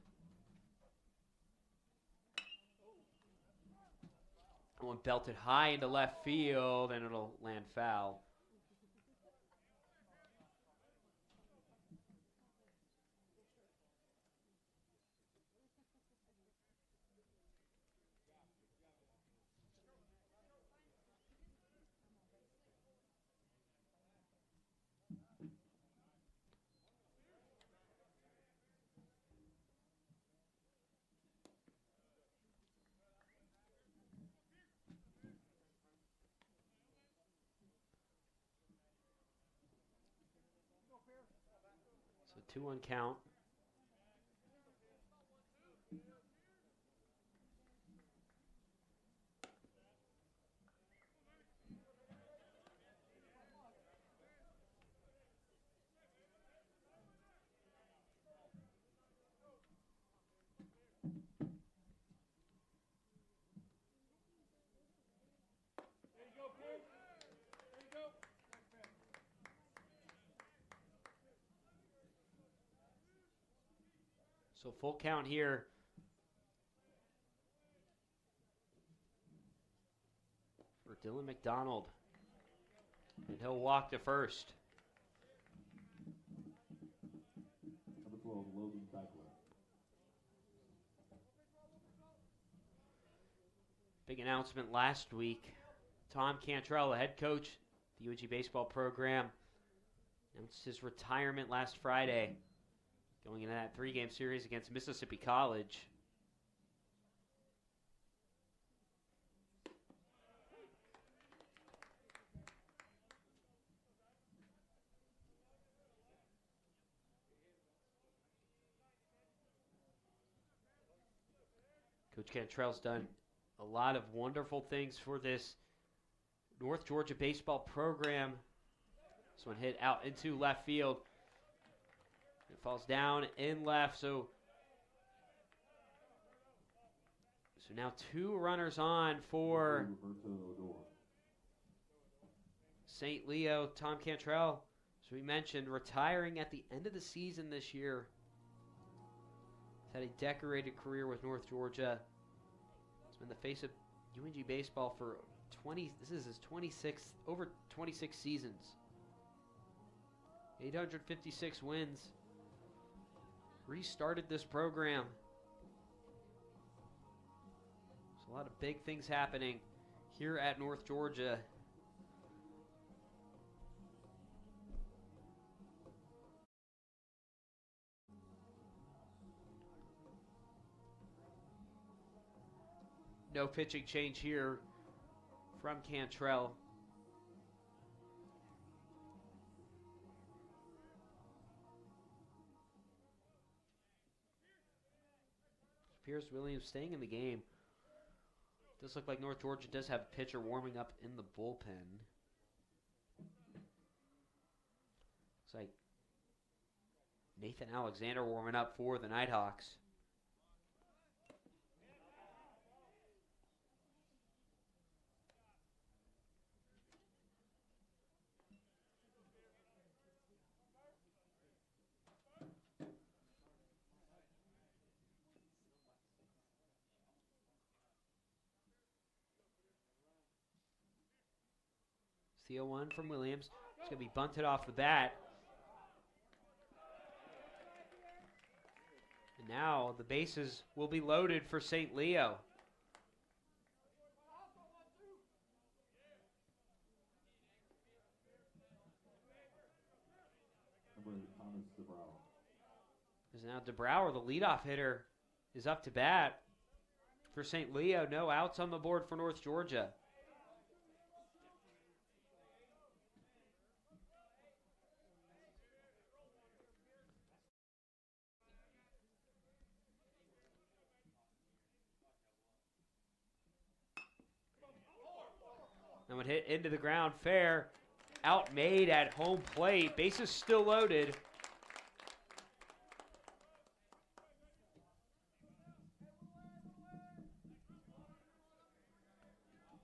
One belted high into left field, and it'll land foul. So 2-1 count. So full count here. For Dylan McDonald. And he'll walk to first. Number 12, Logan Cycler. Big announcement last week. Tom Cantrell, the head coach of the UNG baseball program, announced his retirement last Friday, going into that 3-game series against Mississippi College. Coach Cantrell's done a lot of wonderful things for this North Georgia baseball program. This one hit out into left field. It falls down in left, so now 2 runners on for St. Leo. Tom Cantrell, as we mentioned, retiring at the end of the season this year. He's had a decorated career with North Georgia. He's been the face of UNG baseball for this is his 26th, over 26 seasons. 856 wins. Restarted this program. There's a lot of big things happening here at North Georgia. No pitching change here from Cantrell. Pierce Williams staying in the game. Does look like North Georgia does have a pitcher warming up in the bullpen. Looks like Nathan Alexander warming up for the Nighthawks. The 0-1 from Williams. It's going to be bunted off the bat. And now the bases will be loaded for St. Leo. Because now DeBrouwer, the leadoff hitter, is up to bat for St. Leo. No outs on the board for North Georgia. And would hit into the ground fair. Outmade at home plate. Bases still loaded.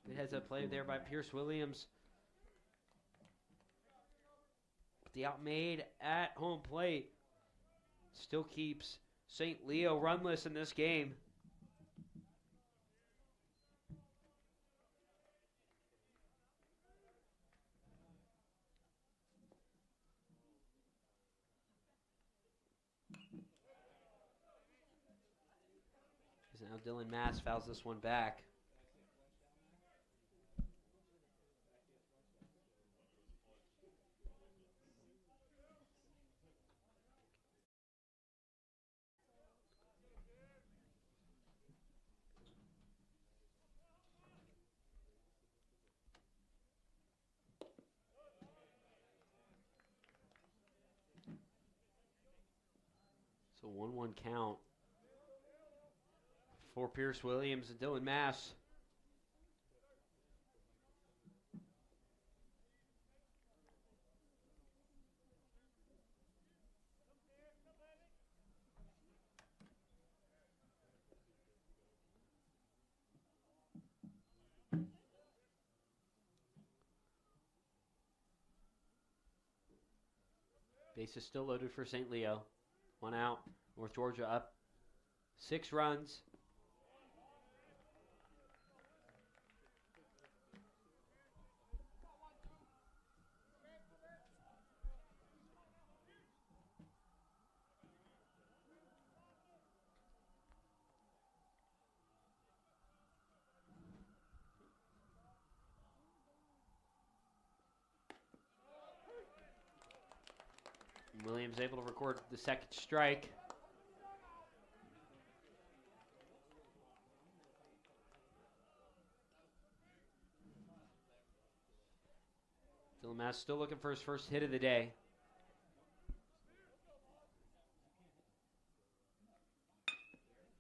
Good heads up play there by Pierce Williams. The outmade at home plate still keeps St. Leo runless in this game. Now Dylan Mass fouls this one back. So 1-1 count for Pierce Williams and Dylan Mass. Base is still loaded for St. Leo. 1 out. North Georgia up 6 runs. Williams able to record the second strike. Dylan Mass still looking for his first hit of the day.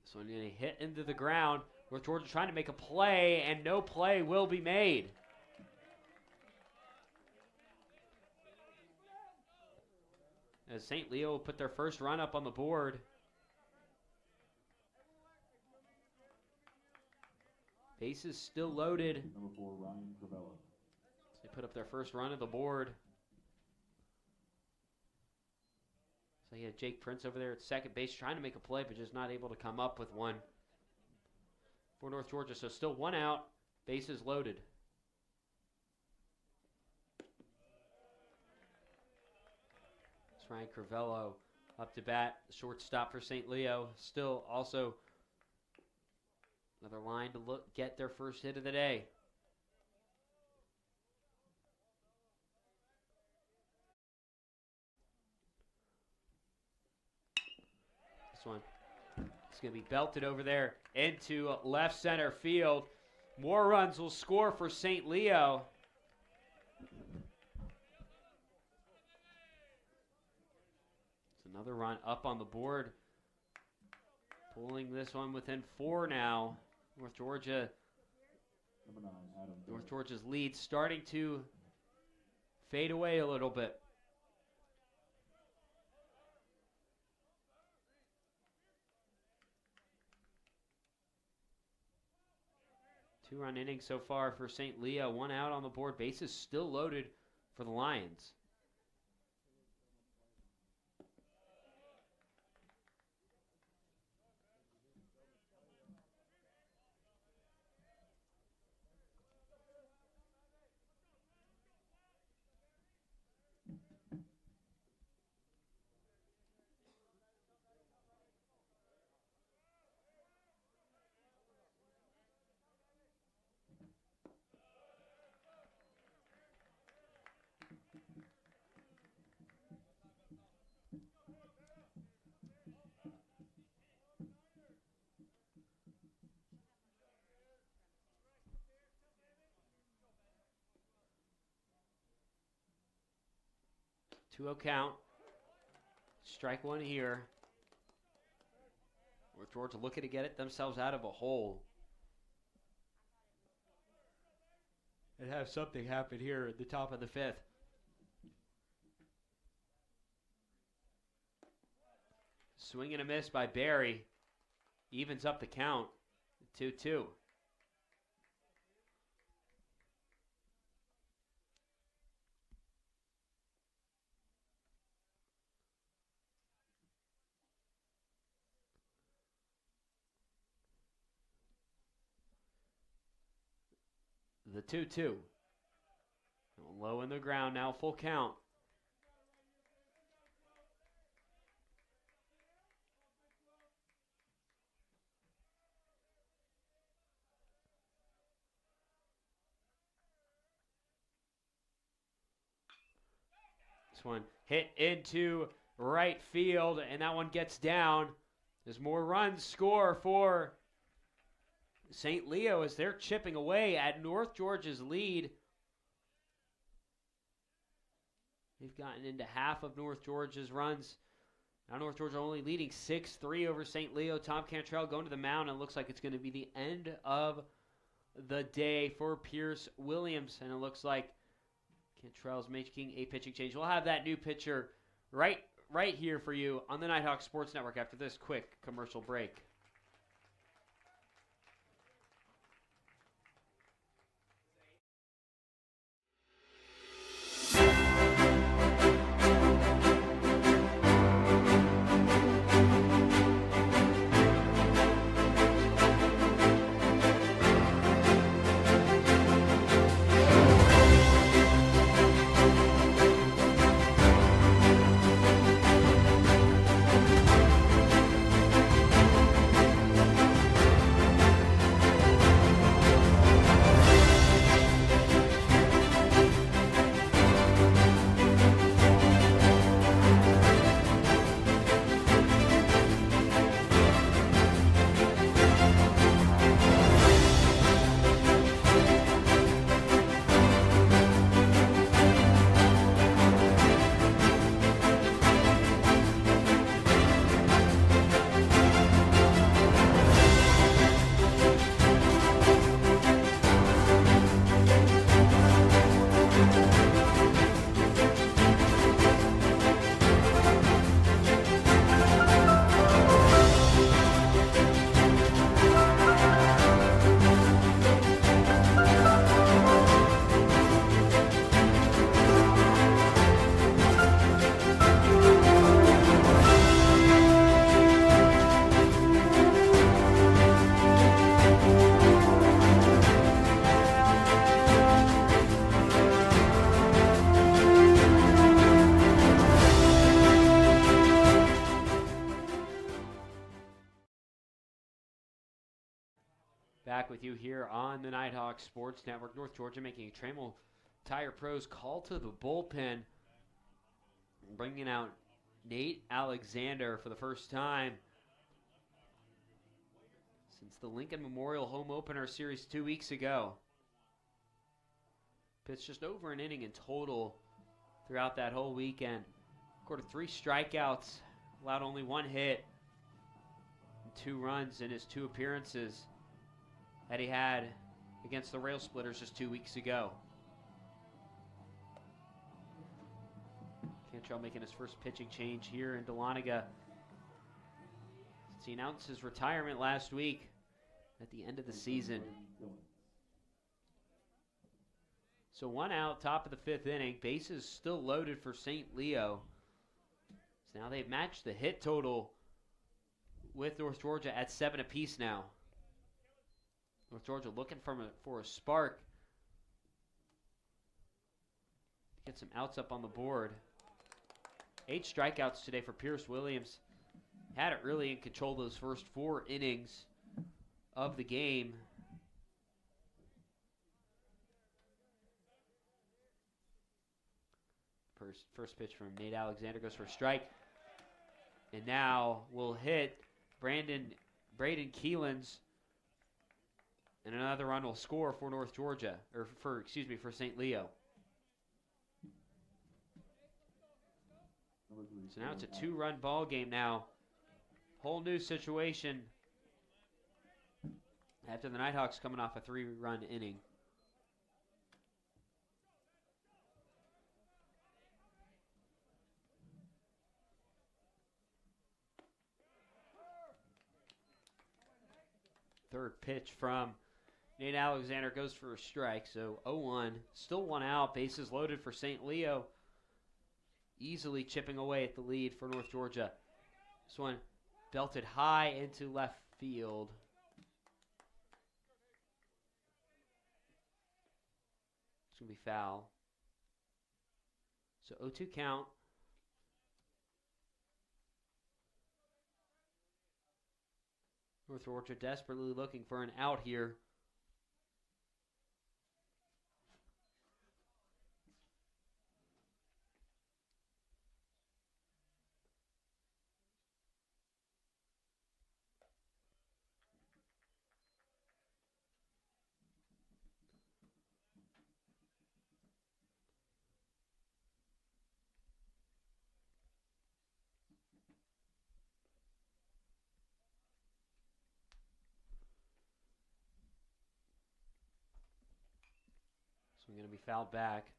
This one going to hit into the ground. North Georgia trying to make a play, and no play will be made. As St. Leo put their first run up on the board. Bases still loaded. Number 4, Ryan Cravella. They put up their first run of the board. So you had Jake Prince over there at second base trying to make a play, but just not able to come up with one for North Georgia. So still 1 out, bases loaded. Ryan Cravello up to bat, shortstop for St. Leo. Still also another line to get their first hit of the day. This one is going to be belted over there into left center field. More runs will score for St. Leo. Another run up on the board. Pulling this one within 4 now. North Georgia's lead starting to fade away a little bit. Two-run inning so far for St. Leo. 1 out on the board. Bases still loaded for the Lions. 2-0 count. Strike one here. North Georgia looking to get it themselves out of a hole. And have something happen here at the top of the 5th. Swing and a miss by Barry. Evens up the count. 2-2. The 2-2. Low in the ground now, full count. This one hit into right field, and that one gets down. There's more runs score for St. Leo as they're chipping away at North Georgia's lead. They've gotten into half of North Georgia's runs. Now North Georgia only leading 6-3 over St. Leo. Tom Cantrell going to the mound, and it looks like it's going to be the end of the day for Pierce Williams. And it looks like Cantrell's making a pitching change. We'll have that new pitcher right here for you on the Nighthawk Sports Network after this quick commercial break. Back with you here on the Nighthawk Sports Network. North Georgia making a Trammell Tire Pros call to the bullpen, bringing out Nate Alexander for the first time since the Lincoln Memorial home opener series 2 weeks ago. Pitched just over an inning in total throughout that whole weekend. Recorded 3 strikeouts, allowed only 1 hit, and 2 runs in his 2 appearances that he had against the Rail Splitters just 2 weeks ago. Cantrell making his first pitching change here in Dahlonega since he announced his retirement last week at the end of the season. So 1 out, top of the 5th inning. Bases still loaded for St. Leo. So now they've matched the hit total with North Georgia at 7 apiece now. North Georgia looking for a spark. Get some outs up on the board. 8 strikeouts today for Pierce Williams. Had it really in control those first 4 innings of the game. First pitch from Nate Alexander goes for a strike. And now we'll hit Braden Keelan's. And another run will score for North Georgia, or for St. Leo. So now it's a 2-run ball game now. Whole new situation after the Nighthawks coming off a 3-run inning. Third pitch from Nate Alexander goes for a strike, so 0-1. Still 1 out, bases loaded for St. Leo. Easily chipping away at the lead for North Georgia. This one belted high into left field. It's going to be foul. So 0-2 count. North Georgia desperately looking for an out here. So we're going to be fouled back.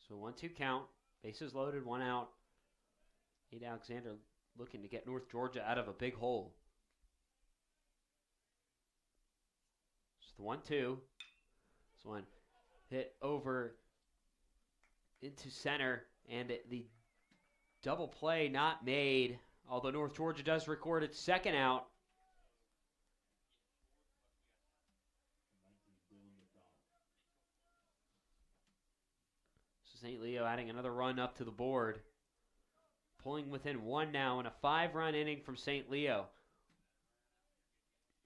So 1-2 count. Bases loaded, 1 out. Nate Alexander looking to get North Georgia out of a big hole. It's the 1-2. This one hit over into center, and the double play not made, although North Georgia does record its second out. So St. Leo adding another run up to the board, pulling within 1 now in a 5-run inning from St. Leo.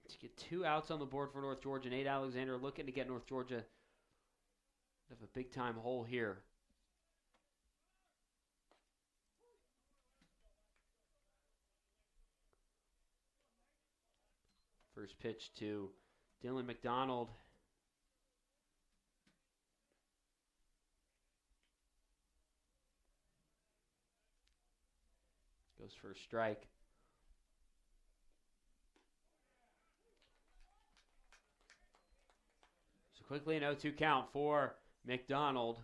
To get 2 outs on the board for North Georgia. Nate Alexander looking to get North Georgia out of a big-time hole here. First pitch to Dylan McDonald. Goes for a strike. So quickly an 0-2 count for McDonald.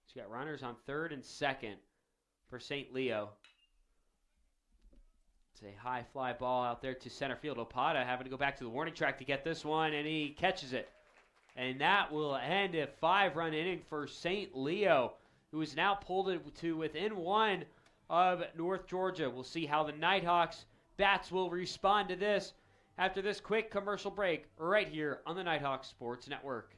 He's got runners on third and second for St. Leo. It's a high fly ball out there to center field. Opata having to go back to the warning track to get this one, and he catches it. And that will end a 5-run inning for St. Leo, who is now pulled it to within 1 of North Georgia. We'll see how the Nighthawks bats will respond to this after this quick commercial break right here on the Nighthawks Sports Network.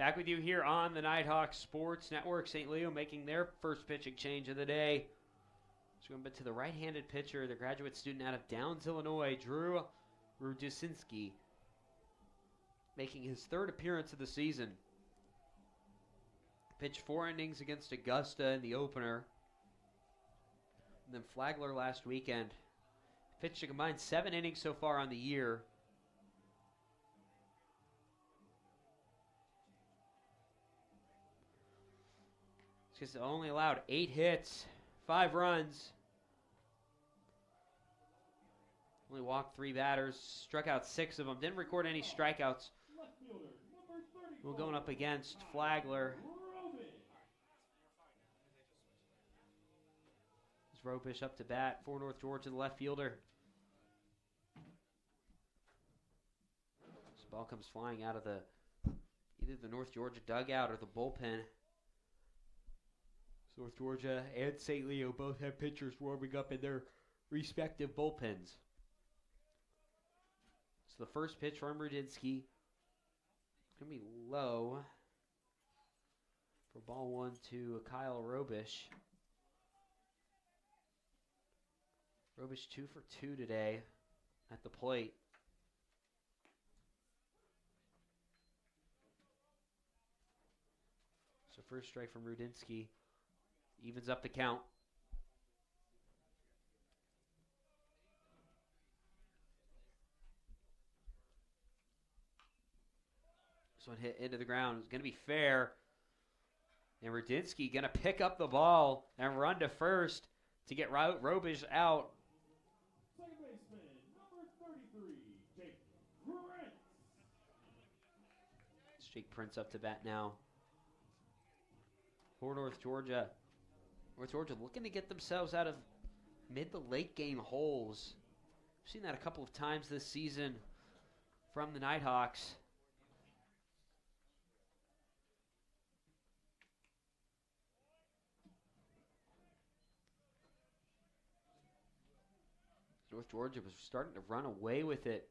Back with you here on the Nighthawk Sports Network. St. Leo making their first pitching change of the day. So going to the right-handed pitcher, the graduate student out of Downs, Illinois, Drew Rudusinski, making his third appearance of the season. Pitched 4 innings against Augusta in the opener. And then Flagler last weekend. Pitched a combined 7 innings so far on the year. He's only allowed 8 hits, 5 runs. Only walked 3 batters, struck out 6 of them. Didn't record any strikeouts. We're going up against Flagler. It's Robish up to bat for North Georgia, the left fielder. This ball comes flying out of either the North Georgia dugout or the bullpen. So North Georgia and St. Leo both have pitchers warming up in their respective bullpens. So the first pitch from Rudinsky. It's going to be low for ball 1 to Kyle Robish. Robish 2 for 2 today at the plate. So first strike from Rudinsky. Evens up the count. This one hit into the ground. It's going to be fair. And Rudinsky going to pick up the ball and run to first to get Robish out. Second baseman, number 33, Jake Prince. It's Jake Prince up to bat now for North Georgia. North Georgia looking to get themselves out of mid to late game holes. We've seen that a couple of times this season from the Nighthawks. North Georgia was starting to run away with it.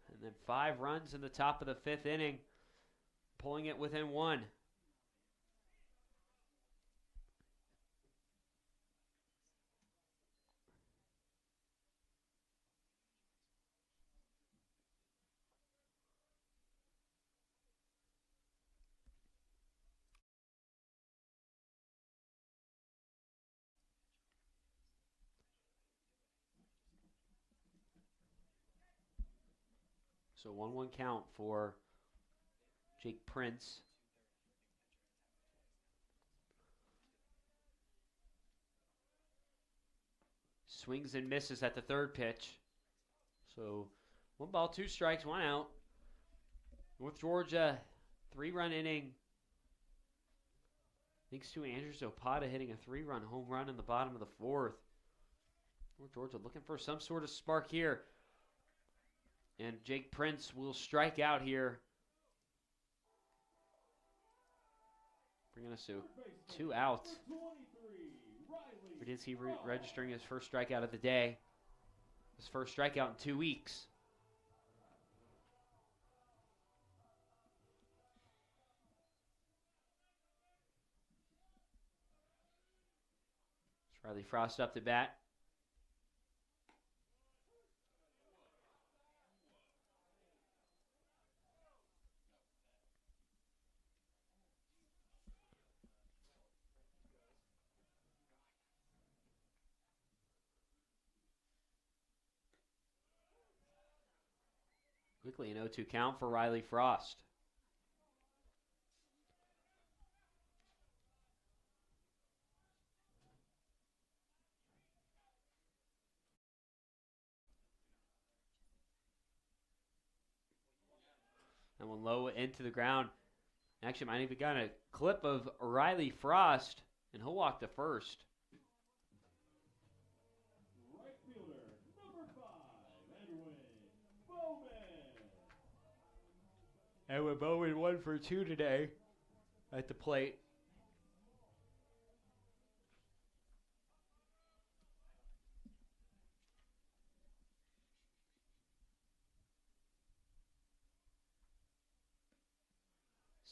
And then 5 runs in the top of the 5th inning, pulling it within 1. So 1-1 count for Jake Prince. Swings and misses at the third pitch. So 1 ball, 2 strikes, 1 out. North Georgia, 3-run inning. Thanks to Andrew Zapata hitting a 3-run home run in the bottom of the 4th. North Georgia looking for some sort of spark here. And Jake Prince will strike out here. Bringing us to 2 outs. Rudinsky registering his first strikeout of the day. His first strikeout in 2 weeks. It's Riley Frost up to bat. Quickly an 0-2 count for Riley Frost. That one low into the ground. Actually, might even got a clip of Riley Frost, and he'll walk to first. Right fielder, number 5, Edwin Bowman. Edwin Bowman 1 for 2 today at the plate.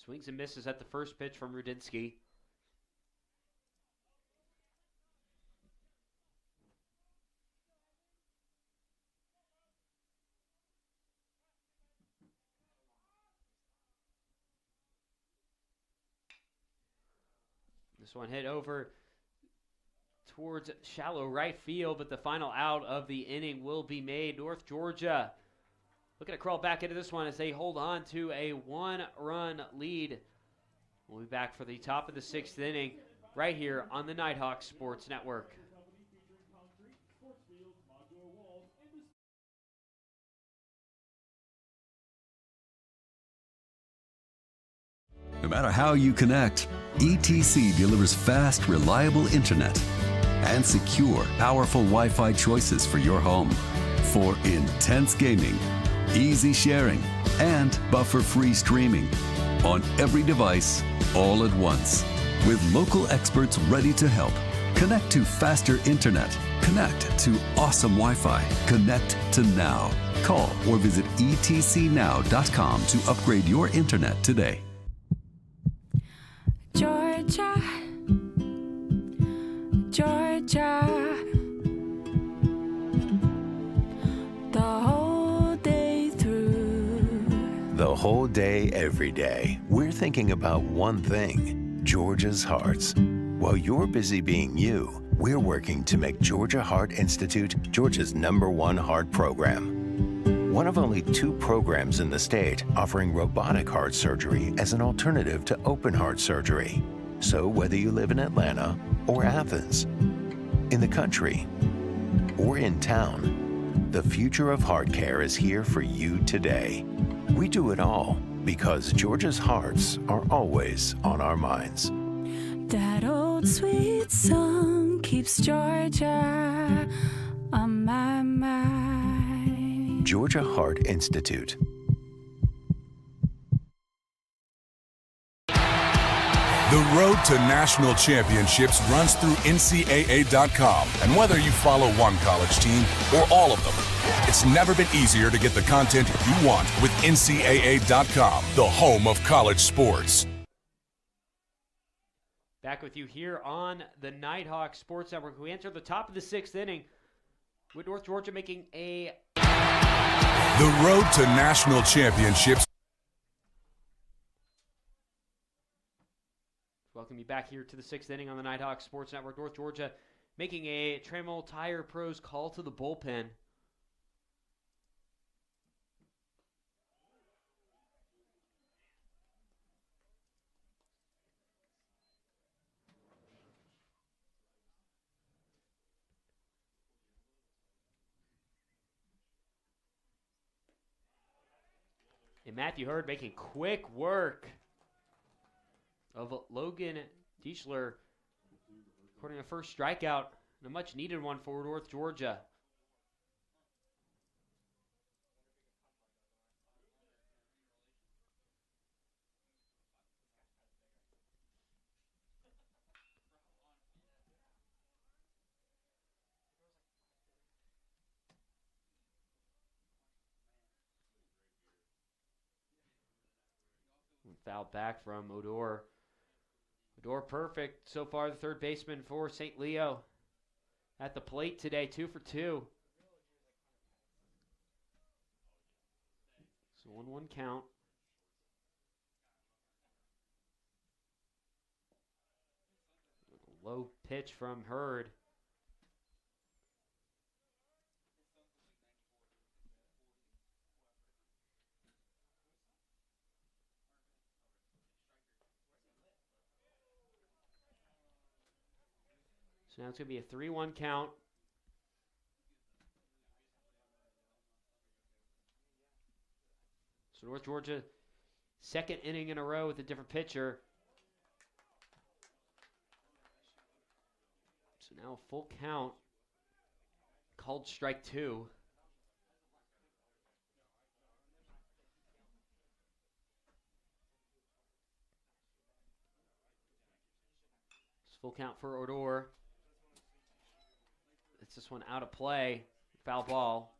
Swings and misses at the first pitch from Rudinsky. This one hit over towards shallow right field, but the final out of the inning will be made. North Georgia looking to crawl back into this one as they hold on to a 1-run lead. We'll be back for the top of the 6th inning right here on the Nighthawk Sports Network. No matter how you connect, ETC delivers fast, reliable internet and secure, powerful Wi-Fi choices for your home. For intense gaming, easy sharing, and buffer-free streaming on every device all at once. With local experts ready to help. Connect to faster internet. Connect to awesome Wi-Fi. Connect to now. Call or visit etcnow.com to upgrade your internet today. Georgia, Georgia, the whole day through. The whole day, every day, we're thinking about one thing, Georgia's hearts. While you're busy being you, we're working to make Georgia Heart Institute Georgia's #1 heart program. One of only 2 programs in the state offering robotic heart surgery as an alternative to open heart surgery. So whether you live in Atlanta or Athens, in the country or in town, the future of heart care is here for you today. We do it all because Georgia's hearts are always on our minds. That old sweet song keeps Georgia on my mind. Georgia Heart Institute. The road to national championships runs through NCAA.com. And whether you follow one college team or all of them, it's never been easier to get the content you want with NCAA.com, the home of college sports. Back with you here on the Nighthawk Sports Network. We enter the top of the 6th inning with North Georgia making a... The road to national championships. Welcome you back here to the 6th inning on the Nighthawk Sports Network. North Georgia making a Trammell Tire Pros call to the bullpen. And Matthew Hurd making quick work of Logan Deichler, recording a first strikeout and a much needed one for North Georgia. Foul back from Odor. Odor perfect so far, the third baseman for St. Leo at the plate today, 2 for 2. So 1-1 count. Low pitch from Hurd. So now it's going to be a 3-1 count. So North Georgia, second inning in a row with a different pitcher. So now a full count. Called strike 2. It's full count for Odor. It's this one out of play. Foul ball.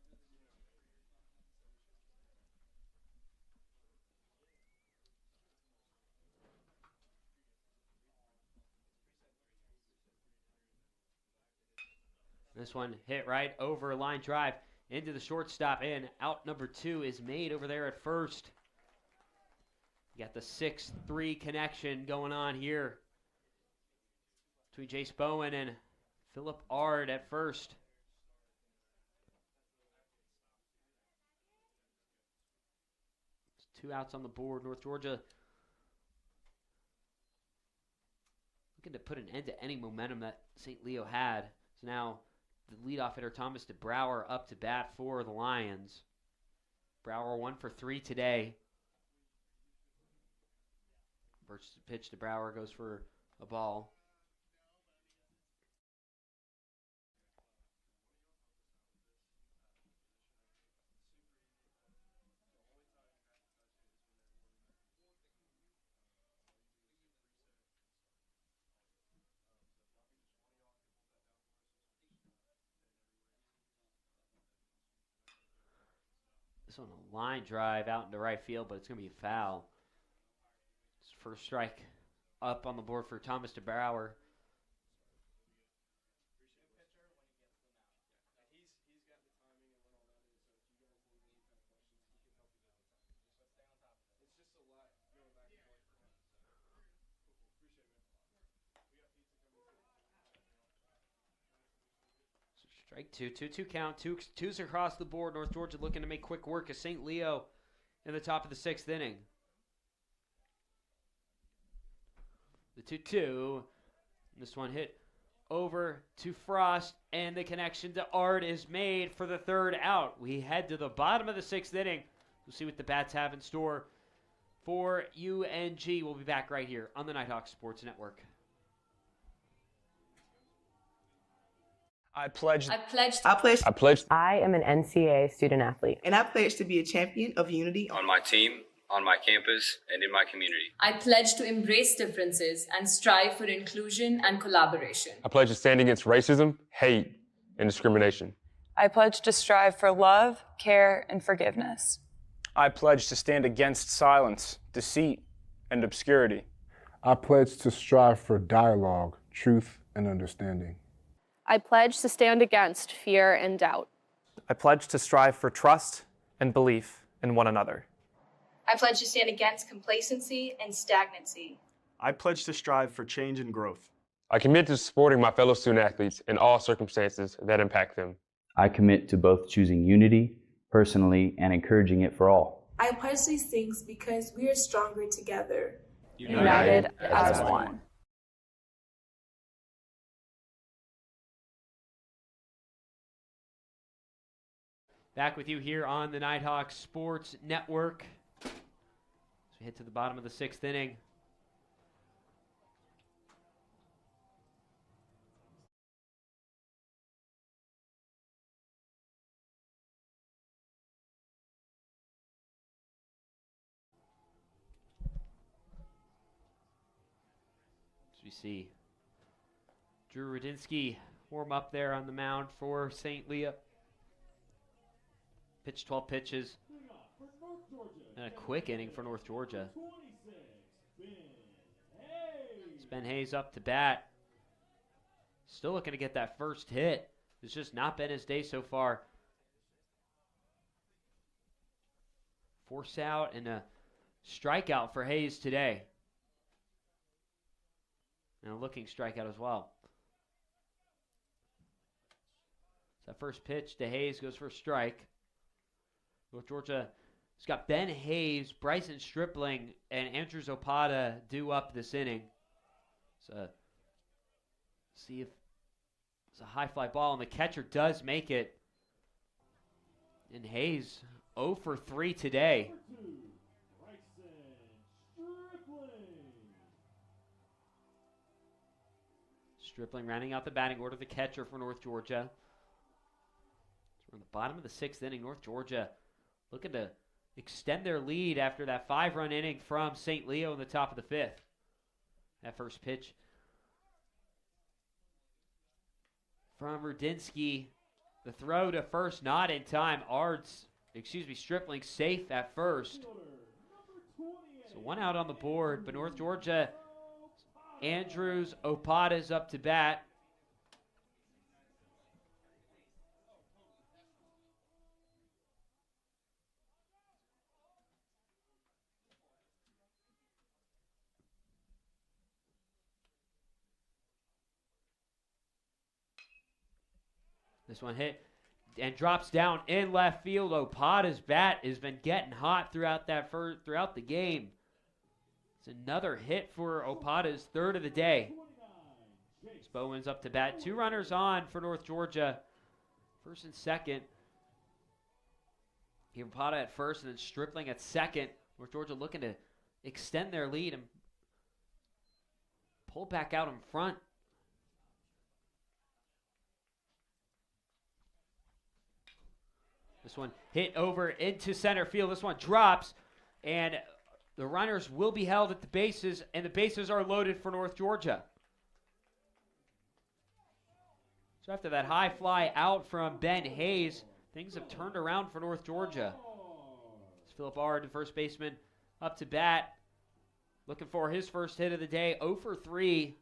This one hit right over line drive into the shortstop, and out number 2 is made over there at first. You got the 6-3 connection going on here between Jace Bowen and Philip Ard at first. It's 2 outs on the board. North Georgia looking to put an end to any momentum that St. Leo had. So now the leadoff hitter Thomas DeBrouwer up to bat for the Lions. Brouwer 1 for 3 today. First pitch to Brouwer goes for a ball. This one a line drive out into right field, but it's going to be a foul. First strike up on the board for Thomas DeBrouwer. Strike 2, 2-2 count, twos across the board. North Georgia looking to make quick work of St. Leo in the top of the 6th inning. The 2-2. This one hit over to Frost, and the connection to Ard is made for the 3rd out. We head to the bottom of the 6th inning. We'll see what the Bats have in store for UNG. We'll be back right here on the Nighthawk Sports Network. I pledge. I am an NCAA student athlete. And I pledge to be a champion of unity on my team, on my campus, and in my community. I pledge to embrace differences and strive for inclusion and collaboration. I pledge to stand against racism, hate, and discrimination. I pledge to strive for love, care, and forgiveness. I pledge to stand against silence, deceit, and obscurity. I pledge to strive for dialogue, truth, and understanding. I pledge to stand against fear and doubt. I pledge to strive for trust and belief in one another. I pledge to stand against complacency and stagnancy. I pledge to strive for change and growth. I commit to supporting my fellow student athletes in all circumstances that impact them. I commit to both choosing unity personally and encouraging it for all. I pledge these things because we are stronger together. United as one. Back with you here on the Nighthawk Sports Network. As we head to the bottom of the 6th inning. As we see Drew Rudinsky warm up there on the mound for St. Leo. Pitched 12 pitches. And a quick inning for North Georgia. It's Ben Hayes up to bat. Still looking to get that first hit. It's just not been his day so far. Force out and a strikeout for Hayes today. And a looking strikeout as well. So that first pitch to Hayes goes for a strike. North Georgia has got Ben Hayes, Bryson Stripling, and Andrew Zapata due up this inning. So see if it's a high fly ball, and the catcher does make it. And Hayes 0 for 3 today. Stripling rounding out the batting order, the catcher for North Georgia. So we're in the bottom of the 6th inning. North Georgia looking to extend their lead after that 5-run inning from St. Leo in the top of the 5th. That first pitch from Rudinsky. The throw to first, not in time. Stripling safe at first. So 1 out on the board, but North Georgia, Andrews Opata's up to bat. This one hit and drops down in left field. Opata's bat has been getting hot throughout the game. It's another hit for Opata's third of the day. As Bowen's up to bat. 2 runners on for North Georgia. First and second. Opata at first and then Stripling at second. North Georgia looking to extend their lead and pull back out in front. This one hit over into center field. This one drops, and the runners will be held at the bases, and the bases are loaded for North Georgia. So after that high fly out from Ben Hayes, things have turned around for North Georgia. It's Philip Ard, the first baseman, up to bat, looking for his first hit of the day. 0 for 3.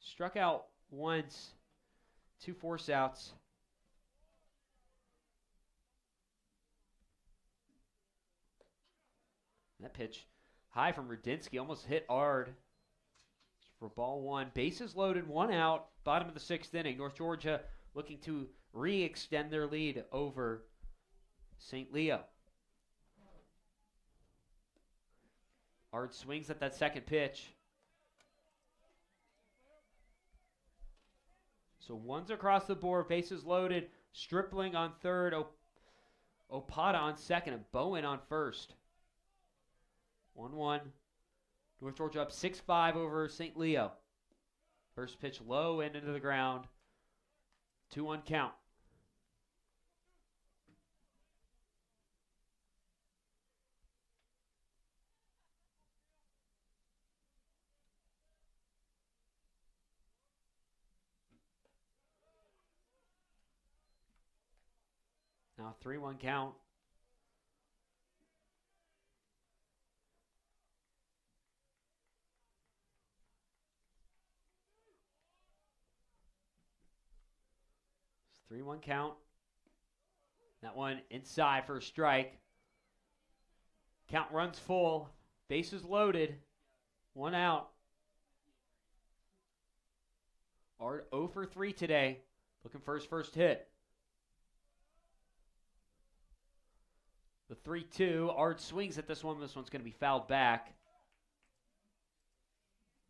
Struck out once, 2 force outs. That pitch high from Rudinsky almost hit Ard for ball 1. Bases loaded, 1 out, bottom of the 6th inning. North Georgia looking to re-extend their lead over St. Leo. Ard swings at that second pitch. So 1's across the board, bases loaded. Stripling on third, Opata on second, and Bowen on first. 1-1. North Georgia up 6-5 over St. Leo. First pitch low and into the ground. 2-1 count. Now 3-1 count. It's 3-1 count. That one inside for a strike. Count runs full. Bases loaded. 1 out. Ard 0 for 3 today. Looking for his first hit. The 3-2. Ard swings at this one. This one's going to be fouled back.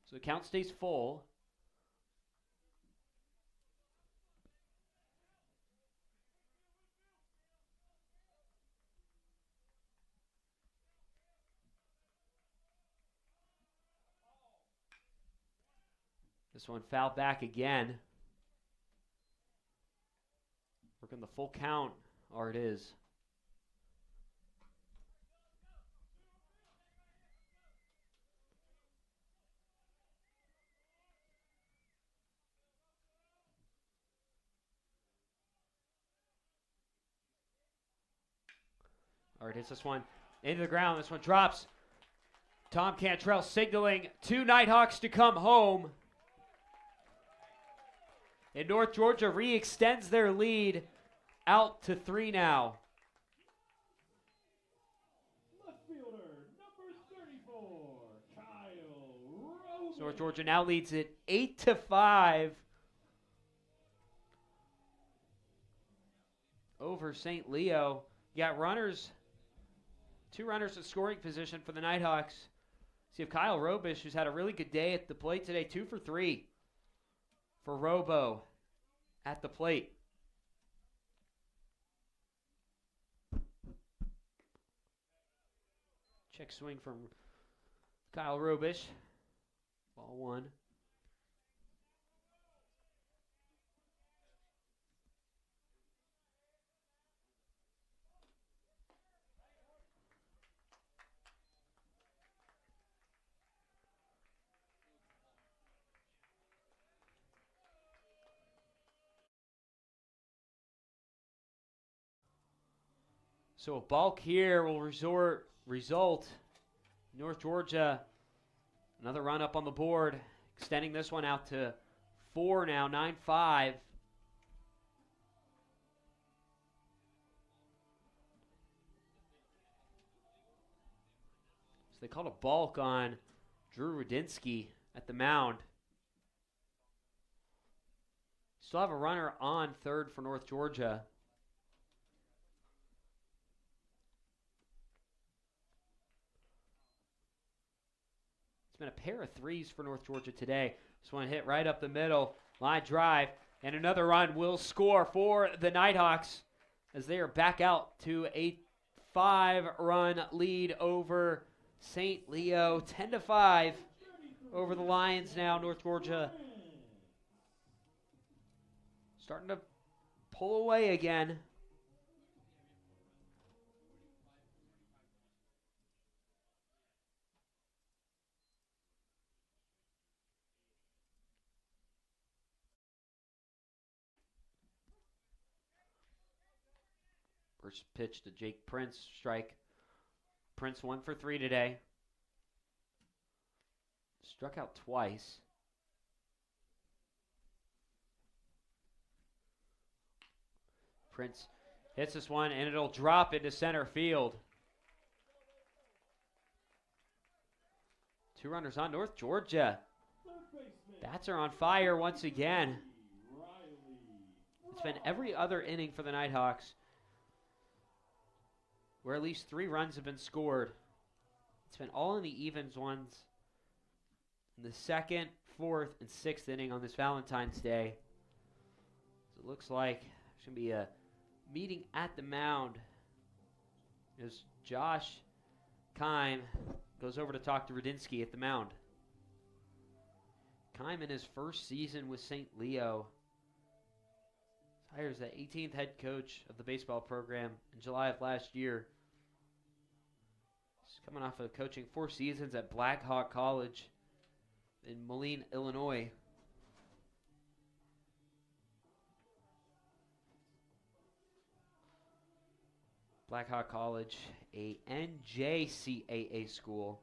So the count stays full. This one fouled back again. Working the full count. Ard is. Ard hits this one into the ground. This one drops. Tom Cantrell signaling 2 Nighthawks to come home. And North Georgia re-extends their lead out to 3 now. Left fielder, number 34, Kyle Robish. So North Georgia now leads it 8-5 over St. Leo. You got runners, 2 runners in scoring position for the Nighthawks. See if Kyle Robish, who's had a really good day at the plate today, 2 for 3 for Robo at the plate. Check swing from Kyle Robish. Ball 1. So a balk here will result North Georgia, another run up on the board, extending this one out to 4 now, 9-5. So they called a balk on Drew Rudinsky at the mound. Still have a runner on third for North Georgia. It's been a pair of threes for North Georgia today. This one hit right up the middle. Line drive. And another run will score for the Nighthawks as they are back out to a 5-run lead over St. Leo. 10-5 over the Lions now. North Georgia starting to pull away again. First pitch to Jake Prince, strike. Prince 1 for 3 today. Struck out twice. Prince hits this one, and it'll drop into center field. 2 runners on. North Georgia. Bats are on fire once again. It's been every other inning for the Nighthawks where at least 3 runs have been scored. It's been all in the evens ones in the 2nd, 4th, and 6th inning on this Valentine's Day. So it looks like there's going to be a meeting at the mound as Josh Keim goes over to talk to Rudinsky at the mound. Keim in his first season with St. Leo hires the 18th head coach of the baseball program in July of last year. He's coming off of coaching 4 seasons at Blackhawk College in Moline, Illinois. Blackhawk College, a NJCAA school.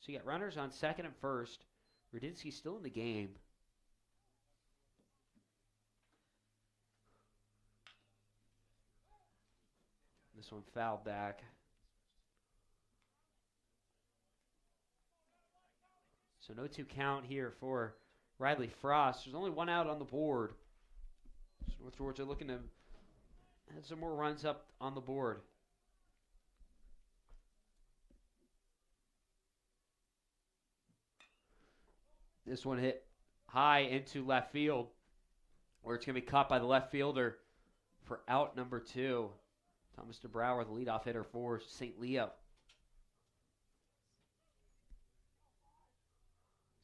So you got runners on second and first. Rudinsky's still in the game. This one fouled back. So no 2 count here for Riley Frost. There's only 1 out on the board. So North Georgia looking to add some more runs up on the board. This one hit high into left field, where it's going to be caught by the left fielder for out number 2. Thomas DeBrouwer, the leadoff hitter for St. Leo.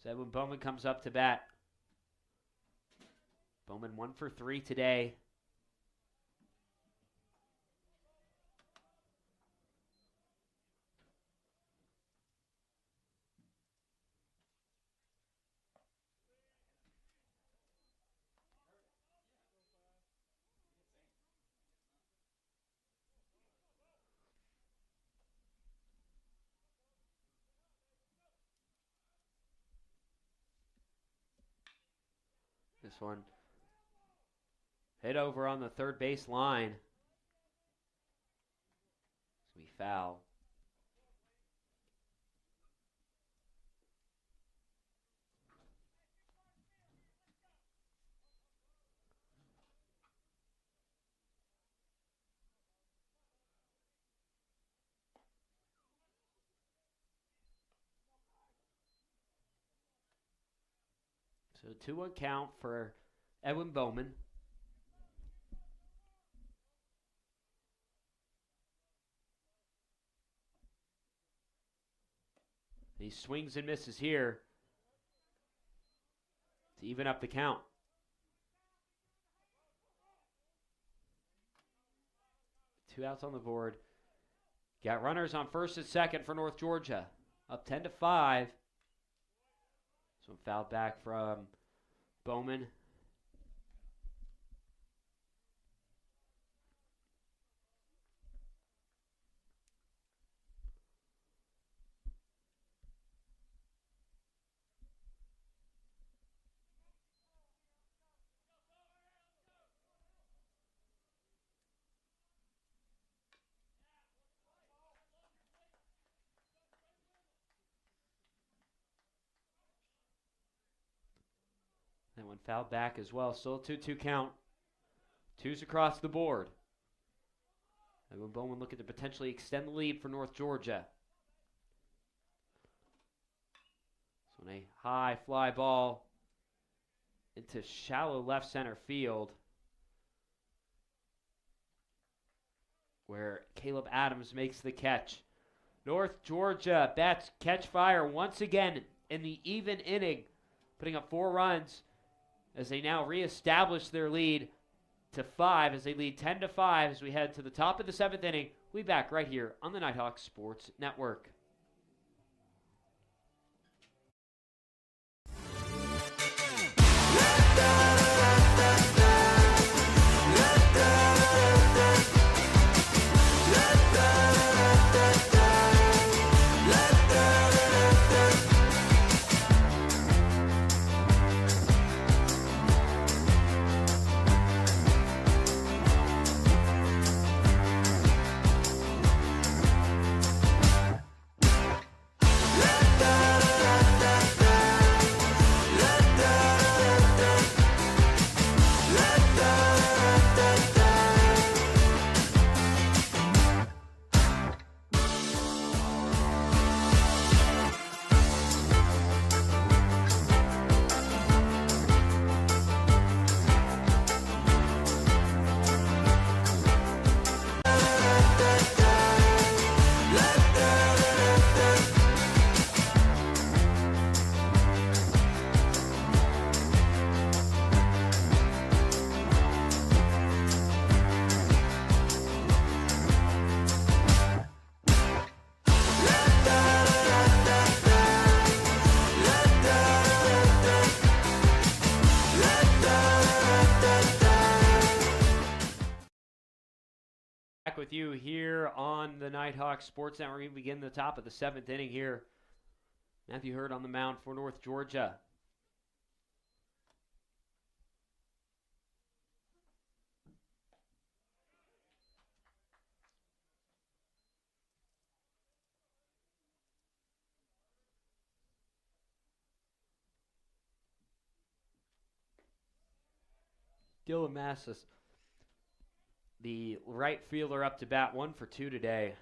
So when Bowman comes up to bat, Bowman 1 for 3 today. This one hit over on the third base line. It's going to be foul. So 2-1 count for Edwin Bowman. He swings and misses here to even up the count. Two outs on the board. Got runners on first and second for North Georgia. Up 10-5. So fouled back from Bowman. One foul back as well. Still a 2-2 count. Twos across the board. Edwin Bowman looking to potentially extend the lead for North Georgia. So a high fly ball into shallow left center field, where Caleb Adams makes the catch. North Georgia bats catch fire once again in the even inning, putting up 4 runs as they now reestablish their lead to 5 as they lead 10-5 as we head to the top of the 7th inning. We'll be back right here on the Nighthawk Sports Network. With you here on the Nighthawk Sports Network. We begin the top of the 7th inning here. Matthew Hurd on the mound for North Georgia. Dylan Massis, the right fielder, up to bat, 1 for 2 today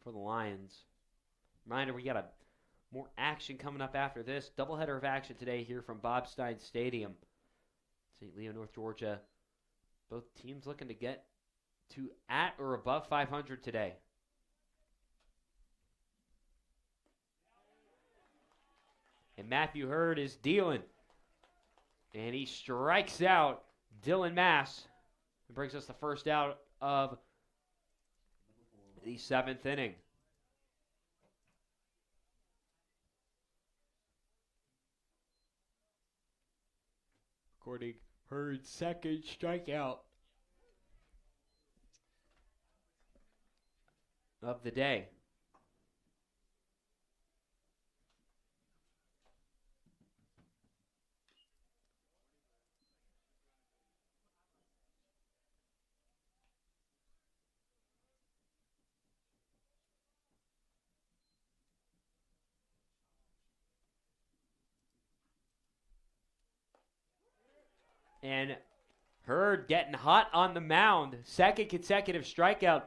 for the Lions. Reminder, we got more action coming up after this. Doubleheader of action today here from Bob Stein Stadium. St. Leo, North Georgia. Both teams looking to get to at or above 500 today. And Matthew Hurd is dealing. And he strikes out Dylan Mass. It brings us the first out of the 7th inning. Recording Hurd's second strikeout of the day. And Hurd getting hot on the mound. Second consecutive strikeout.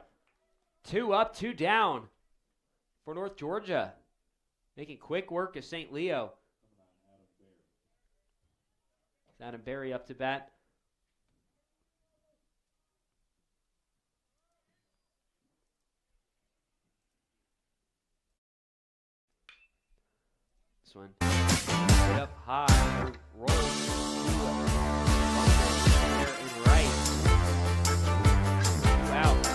2 up, 2 down for North Georgia. Making quick work of St. Leo. Adam Berry up to bat. This one hit up high, rolls and right. 2 out.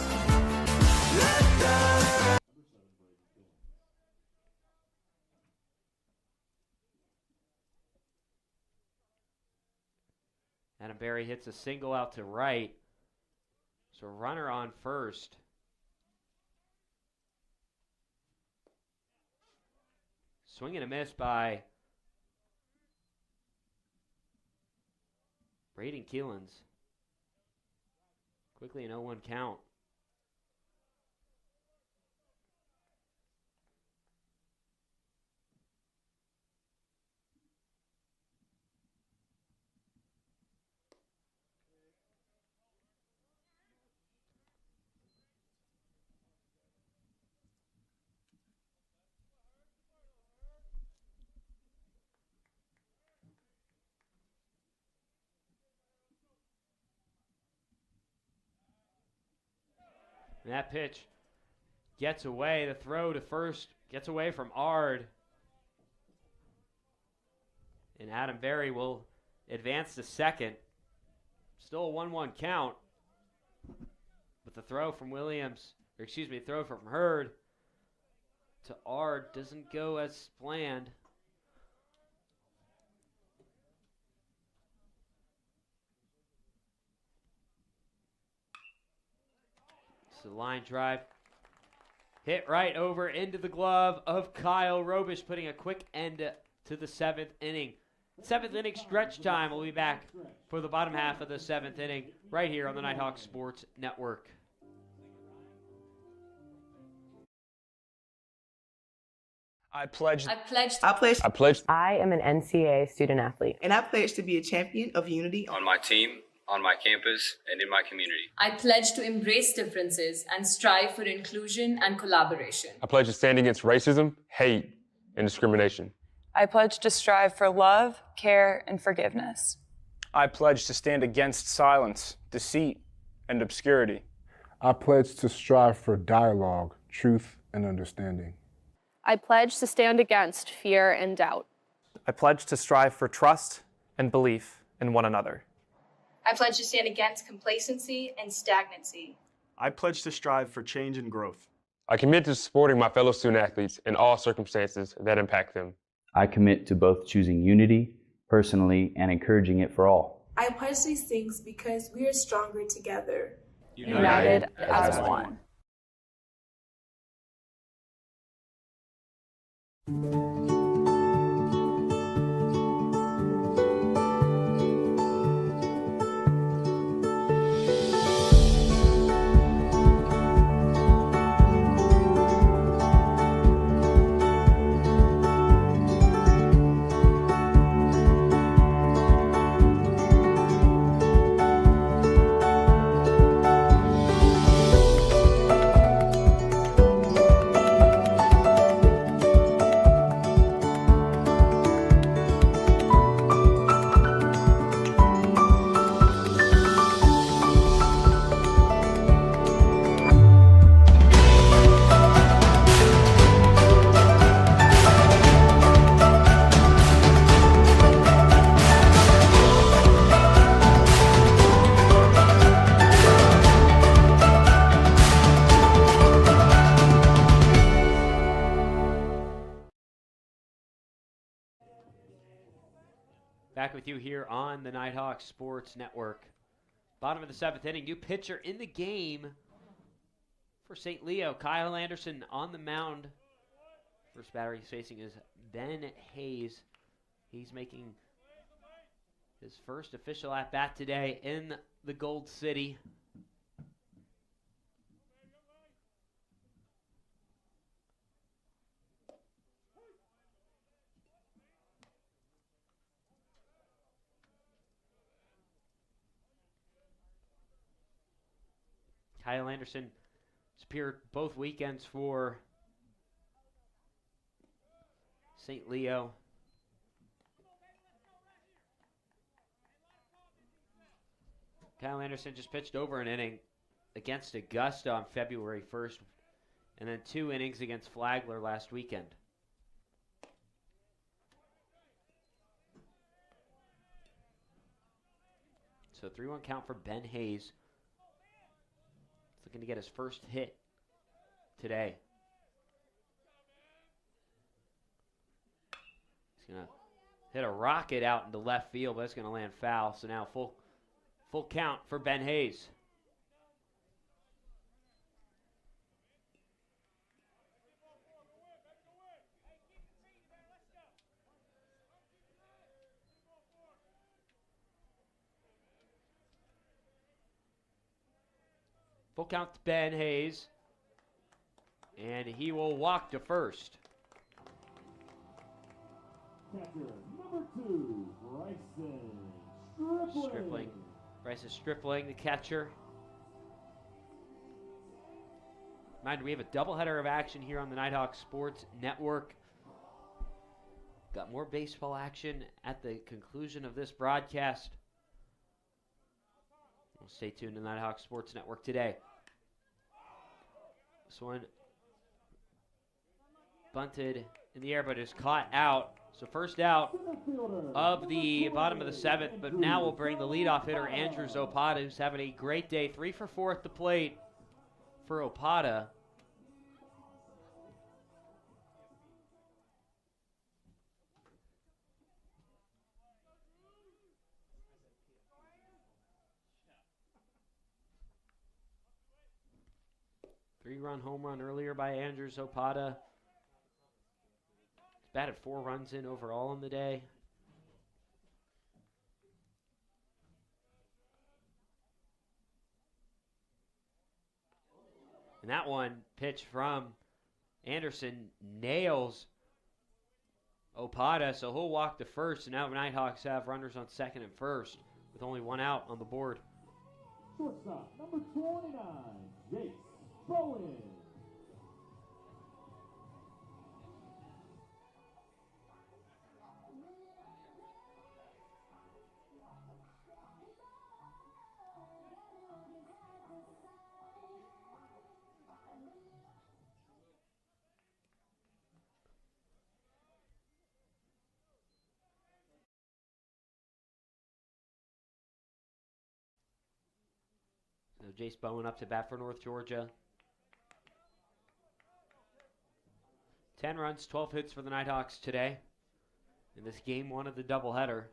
Adam Berry hits a single out to right. So runner on first. Swing and a miss by Braden Keelans. Quickly an 0-1 count. And that pitch gets away. The throw to first gets away from Ard. And Adam Berry will advance to second. Still a 1-1 count. But the throw from throw from Hurd to Ard doesn't go as planned. It's a line drive. Hit right over into the glove of Kyle Robish, putting a quick end to the 7th inning. 7th inning stretch time. We'll be back for the bottom half of the 7th inning right here on the Nighthawk Sports Network. I pledge. I am an NCAA student athlete. And I pledge to be a champion of unity on my team, on my campus, and in my community. I pledge to embrace differences and strive for inclusion and collaboration. I pledge to stand against racism, hate, and discrimination. I pledge to strive for love, care, and forgiveness. I pledge to stand against silence, deceit, and obscurity. I pledge to strive for dialogue, truth, and understanding. I pledge to stand against fear and doubt. I pledge to strive for trust and belief in one another. I pledge to stand against complacency and stagnancy. I pledge to strive for change and growth. I commit to supporting my fellow student athletes in all circumstances that impact them. I commit to both choosing unity personally and encouraging it for all. I pledge these things because we are stronger together. United as one. Back with you here on the Nighthawk Sports Network. Bottom of the 7th inning, new pitcher in the game for St. Leo. Kyle Anderson on the mound. First batter he's facing is Ben Hayes. He's making his first official at-bat today in the Gold City. Kyle Anderson has appeared both weekends for St. Leo. Kyle Anderson just pitched over an inning against Augusta on February 1st, and then 2 innings against Flagler last weekend. So 3-1 count for Ben Hayes. Looking to get his first hit today. He's going to hit a rocket out into left field, but it's going to land foul. So now full count for Ben Hayes. Full count to Ben Hayes. And he will walk to first. Catcher number 2, Bryson Stripling. Bryson Stripling, the catcher. Mind you, we have a doubleheader of action here on the Nighthawk Sports Network. Got more baseball action at the conclusion of this broadcast. Well, stay tuned to the Nighthawk Sports Network today. This one bunted in the air, but is caught out. So first out of the bottom of the 7th, but now we'll bring the leadoff hitter, Andrew Zopata, who's having a great day. 3 for 4 at the plate for Opata. Three-run home run earlier by Andrew Zopata. He's batted 4 runs in overall in the day. And that one pitch from Anderson nails Opata, so he'll walk to first. And now the Nighthawks have runners on second and first with only 1 out on the board. Shortstop, number 29, Jace Bowen. So Jace Bowen up to bat for North Georgia. 10 runs, 12 hits for the Nighthawks today in this game 1 of the doubleheader.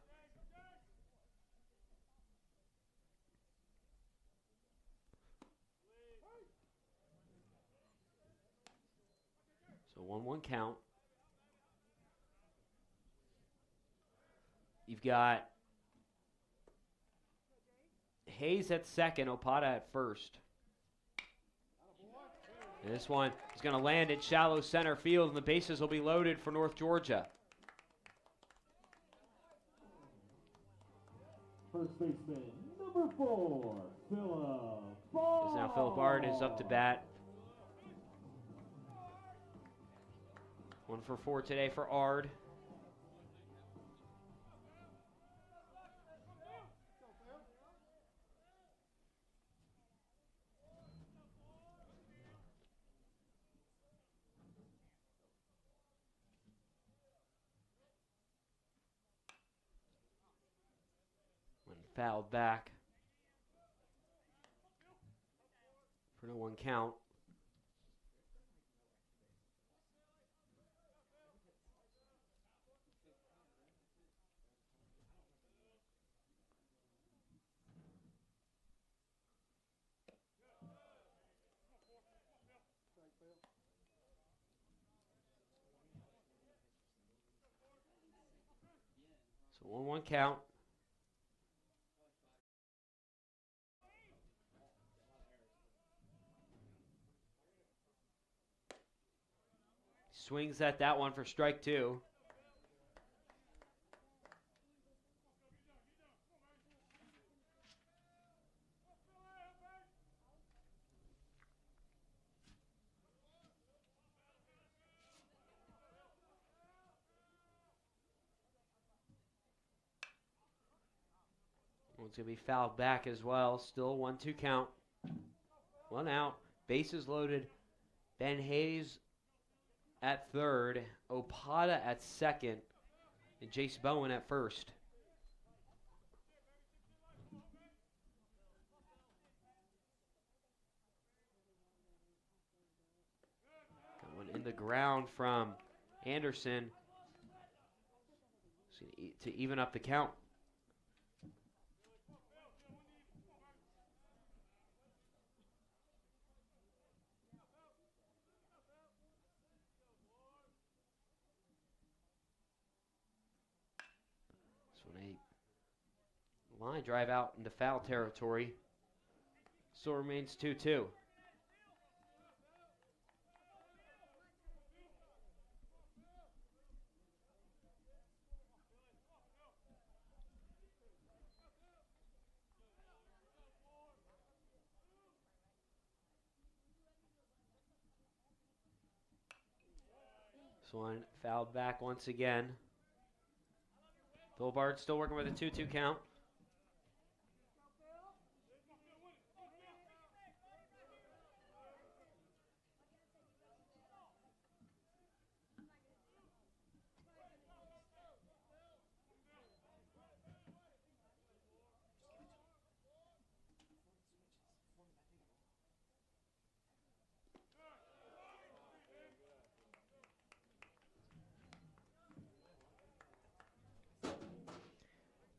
So 1-1 count. You've got Hayes at second, Opata at first. And this one is going to land in shallow center field, and the bases will be loaded for North Georgia. First baseman, number 4, Philip Bard. As now Philip Bard is up to bat. 1 for 4 today for Ard. Fouled back for no 1 count. So 1-1 count. Swings at that one for strike 2. One's going to be fouled back as well. Still 1-2 count. 1 out. Bases loaded. Ben Hayes at third, Opata at second, and Jace Bowen at first. Got one in the ground from Anderson to even up the count. Line drive out into foul territory. Still remains 2-2. This one fouled back once again. Phil Bard still working with a 2-2 count.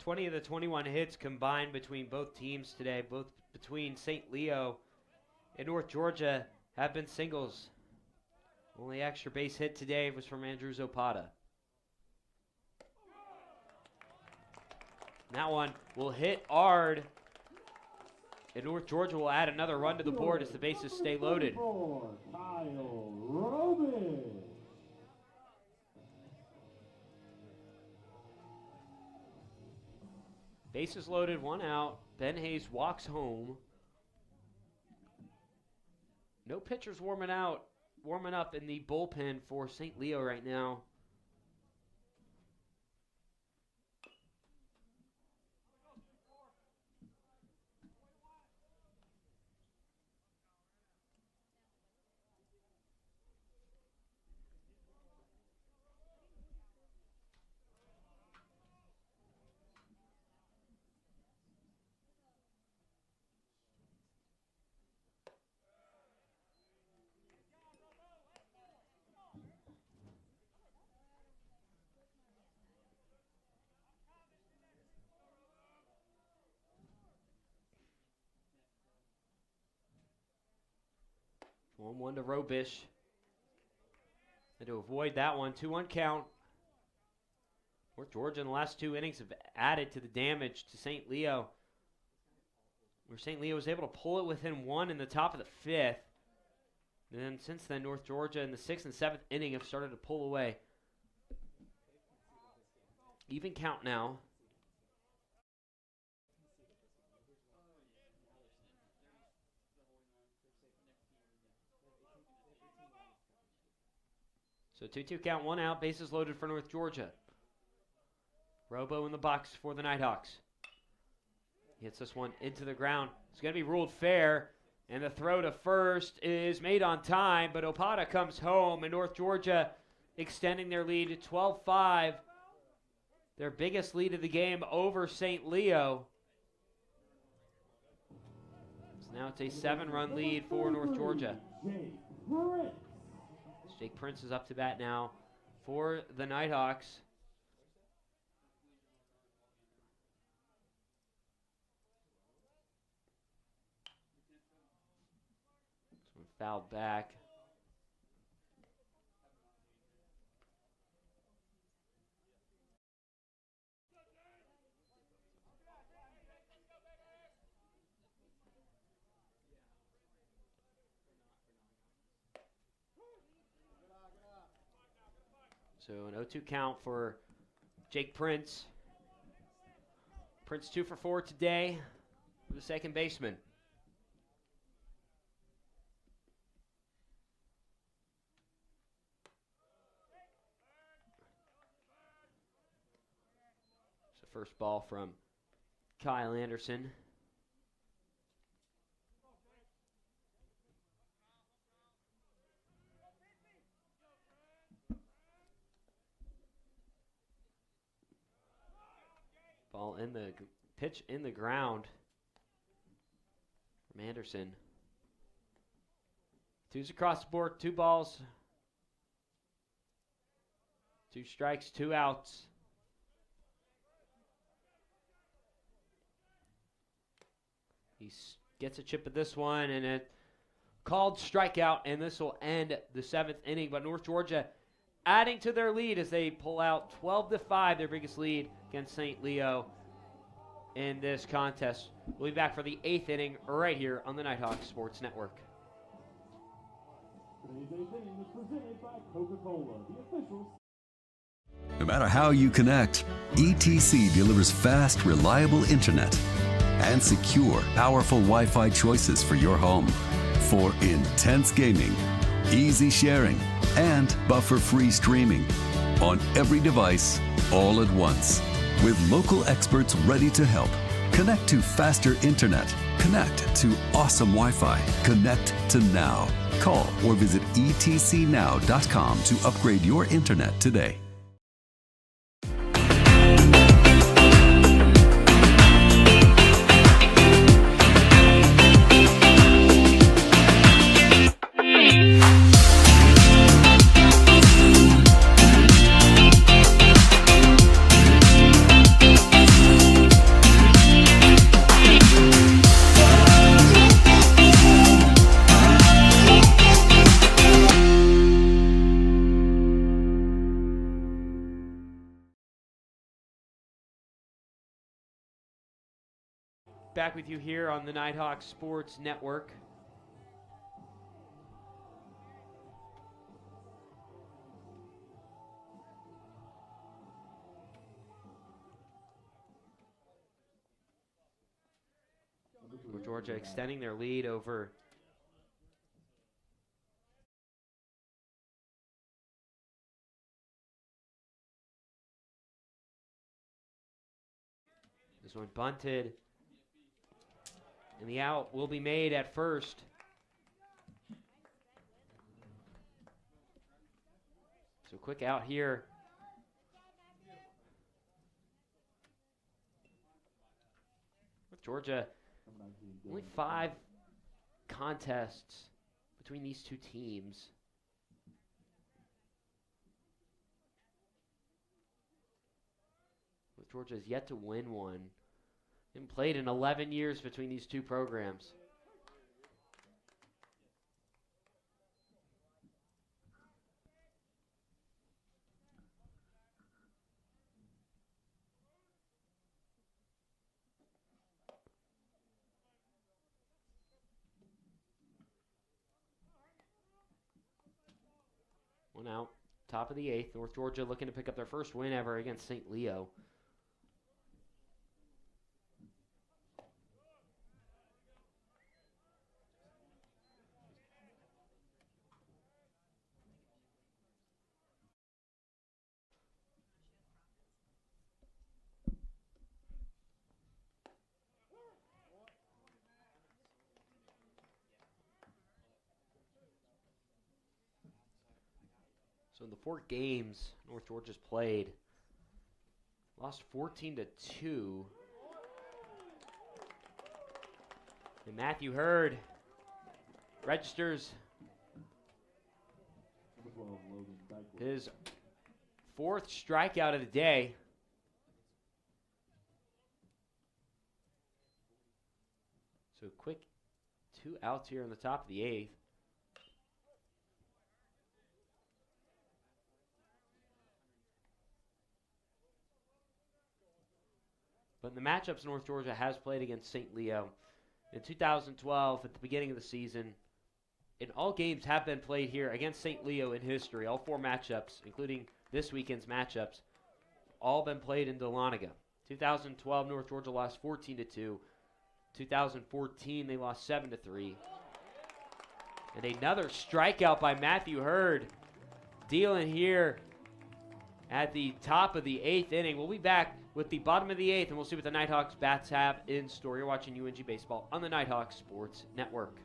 20 of the 21 hits combined between both teams today, both between St. Leo and North Georgia, have been singles. Only extra base hit today was from Andrew Zapata. That one will hit hard, and North Georgia will add another run to the board as the bases stay loaded. Bases loaded, 1 out. Ben Hayes walks home. No pitchers warming up in the bullpen for St. Leo right now. One to Robish. And to avoid that one, 2-1 count. North Georgia in the last 2 innings have added to the damage to St. Leo, where St. Leo was able to pull it within 1 in the top of the 5th. And then since then, North Georgia in the 6th and 7th inning have started to pull away. Even count now. So 2-2 count, 1 out, bases loaded for North Georgia. Robo in the box for the Nighthawks. He hits this one into the ground. It's going to be ruled fair, and the throw to first is made on time, but Opata comes home, and North Georgia extending their lead to 12-5. Their biggest lead of the game over St. Leo. So now it's a 7-run lead for North Georgia. Jake Prince is up to bat now for the Nighthawks. This one fouled back. So an 0-2 count for Jake Prince. Prince 2 for 4 today for the second baseman. So first ball from Kyle Anderson. Ball in the pitch in the ground from Anderson. 2s across the board, 2 balls, 2 strikes, 2 outs. He gets a chip at this one, and a called strikeout, and this will end the 7th inning. But North Georgia adding to their lead as they pull out 12-5, their biggest lead against St. Leo in this contest. We'll be back for the 8th inning right here on the Nighthawk Sports Network. No matter how you connect, ETC delivers fast, reliable internet and secure, powerful Wi-Fi choices for your home. For intense gaming, easy sharing, and buffer-free streaming on every device all at once. With local experts ready to help. Connect to faster internet. Connect to awesome Wi-Fi. Connect to now. Call or visit etcnow.com to upgrade your internet today. back with you here on the Nighthawk Sports Network. Georgia extending their lead over this one bunted, and the out will be made at first. So quick out here. With Georgia, only 5 contests between these two teams. With Georgia has yet to win one. Been played in 11 years between these two programs. One out, top of the 8th. North Georgia looking to pick up their first win ever against St. Leo. So in the 4 games North Georgia's played, lost 14-2. And Matthew Hurd registers his 4th strikeout of the day. So quick 2 outs here on the top of the 8th. But in the matchups North Georgia has played against St. Leo in 2012 at the beginning of the season, and all games have been played here against St. Leo in history. All 4 matchups, including this weekend's matchups, all been played in Dahlonega. 2012, North Georgia lost 14-2. 2014, they lost 7-3. And another strikeout by Matthew Hurd, dealing here at the top of the 8th inning. We'll be back with the bottom of the 8th, and we'll see what the Nighthawks bats have in store. You're watching UNG Baseball on the Nighthawk Sports Network.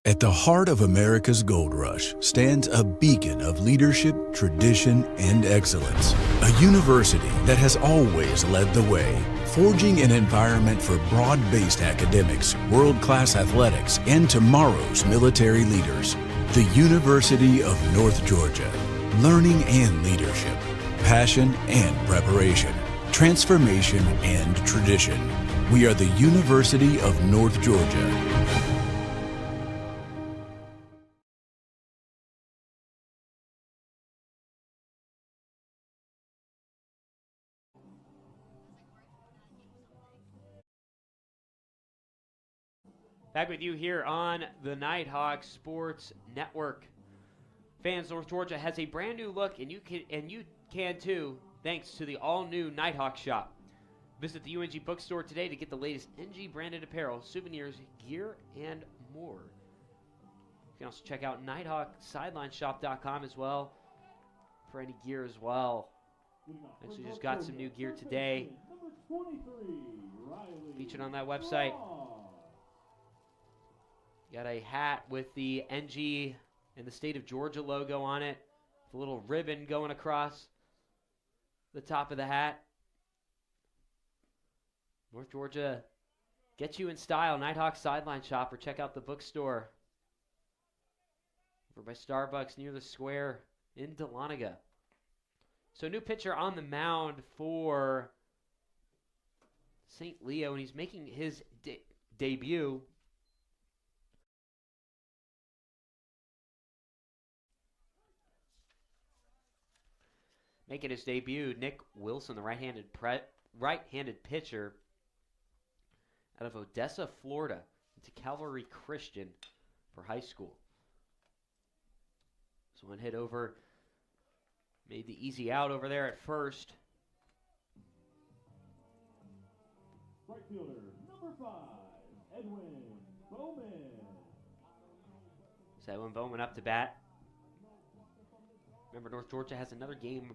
At the heart of America's gold rush stands a beacon of leadership, tradition, and excellence. A university that has always led the way, forging an environment for broad-based academics, world-class athletics, and tomorrow's military leaders. The University of North Georgia. Learning and leadership, passion and preparation, transformation and tradition. We are the University of North Georgia. Back with you here on the Nighthawk Sports Network. Fans, North Georgia has a brand new look, and you can too. thanks to the all-new Nighthawk shop. Visit the UNG bookstore today to get the latest NG branded apparel, souvenirs, gear, and more. You can also check out NighthawkSidelineShop.com as well for any gear as well. Actually just got some new gear today featured on that website. Got a hat with the NG and the state of Georgia logo on it. With a little ribbon going across the top of the hat. North Georgia gets you in style. Nighthawk Sideline Shop, or check out the bookstore over by Starbucks near the square in Dahlonega. So new pitcher on the mound for St. Leo, and he's making his debut. Making his debut, Nick Wilson, the right-handed pitcher out of Odessa, Florida, into Calvary Christian for high school. So one hit over, made the easy out over there at first. Right fielder, number 5, Edwin Bowman. So Edwin Bowman up to bat. Remember, North Georgia has another game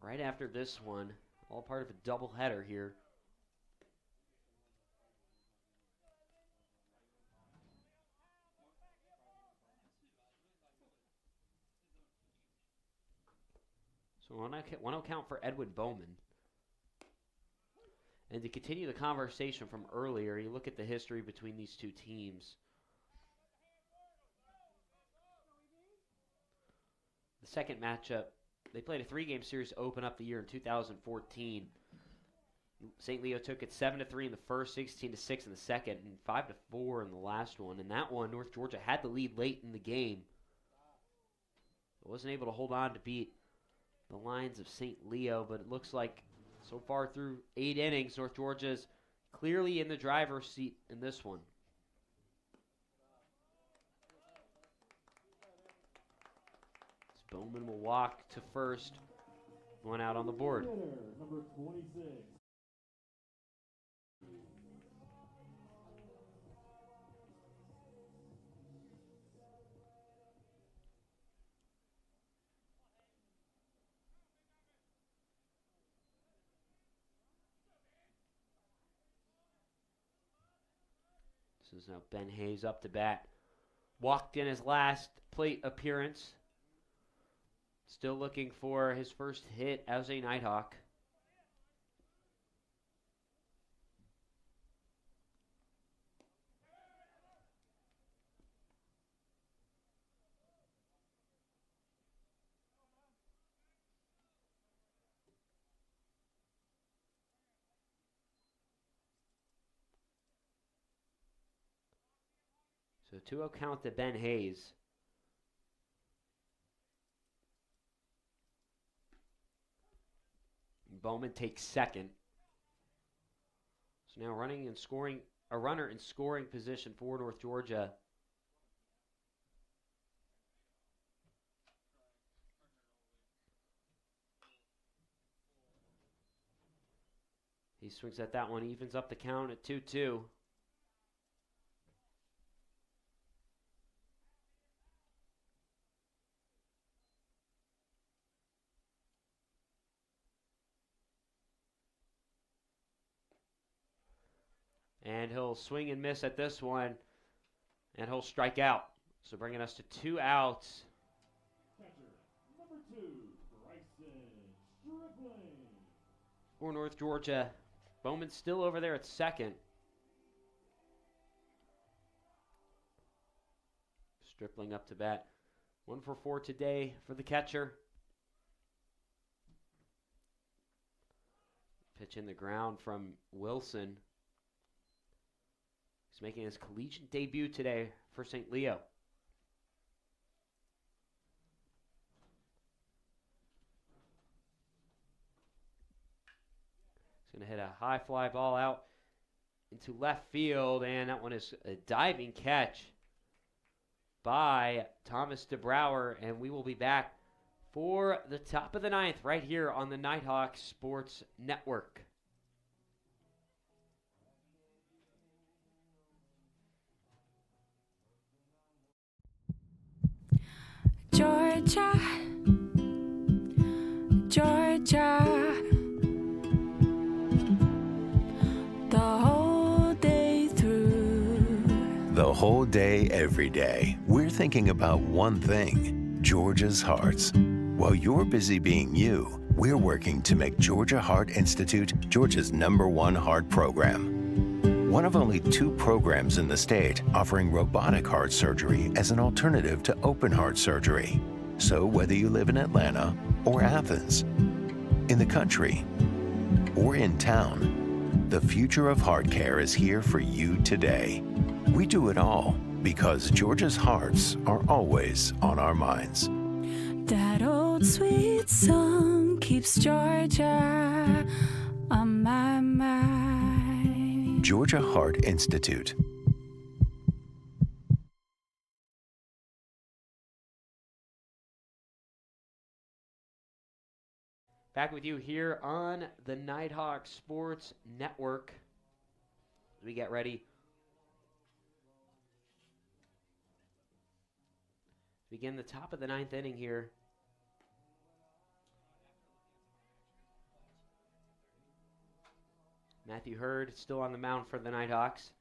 right after this one. All part of a doubleheader here. So one count for Edwin Bowman. And to continue the conversation from earlier, you look at the history between these two teams. The second matchup, they played a 3-game series to open up the year in 2014. St. Leo took it 7-3 in the first, 16-6 in the second, and 5-4 in the last one. In that one, North Georgia had the lead late in the game, but wasn't able to hold on to beat the Lions of St. Leo. But it looks like so far through 8 innings, North Georgia's clearly in the driver's seat in this one. Bowman will walk to first. One out on the board. Number 26. This is now Ben Hayes up to bat. Walked in his last plate appearance. Still looking for his first hit as a Nighthawk. So 2-0 count to Ben Hayes. Bowman takes second. So now running and scoring, a runner in scoring position for North Georgia. He swings at that one, evens up the count at 2-2. And he'll swing and miss at this one, and he'll strike out. So bringing us to 2 outs. Catcher, number 2, Bryson Stripling. For North Georgia. Bowman's still over there at second. Stripling up to bat. 1 for 4 today for the catcher. Pitch in the ground from Wilson. He's making his collegiate debut today for St. Leo. He's going to hit a high fly ball out into left field, and that one is a diving catch by Thomas DeBrouwer, and we will be back for the top of the ninth right here on the Nighthawk Sports Network. Georgia, Georgia, the whole day through. The whole day, every day, we're thinking about one thing, Georgia's hearts. While you're busy being you, we're working to make Georgia Heart Institute Georgia's #1 heart program. One of only 2 programs in the state offering robotic heart surgery as an alternative to open heart surgery. So whether you live in Atlanta or Athens, in the country or in town, the future of heart care is here for you today. We do it all because Georgia's hearts are always on our minds. That old sweet song keeps Georgia on my mind. Georgia Heart Institute. Back with you here on the Nighthawk Sports Network as we get ready to begin the top of the 9th inning here. Matthew Hurd still on the mound for the Nighthawks.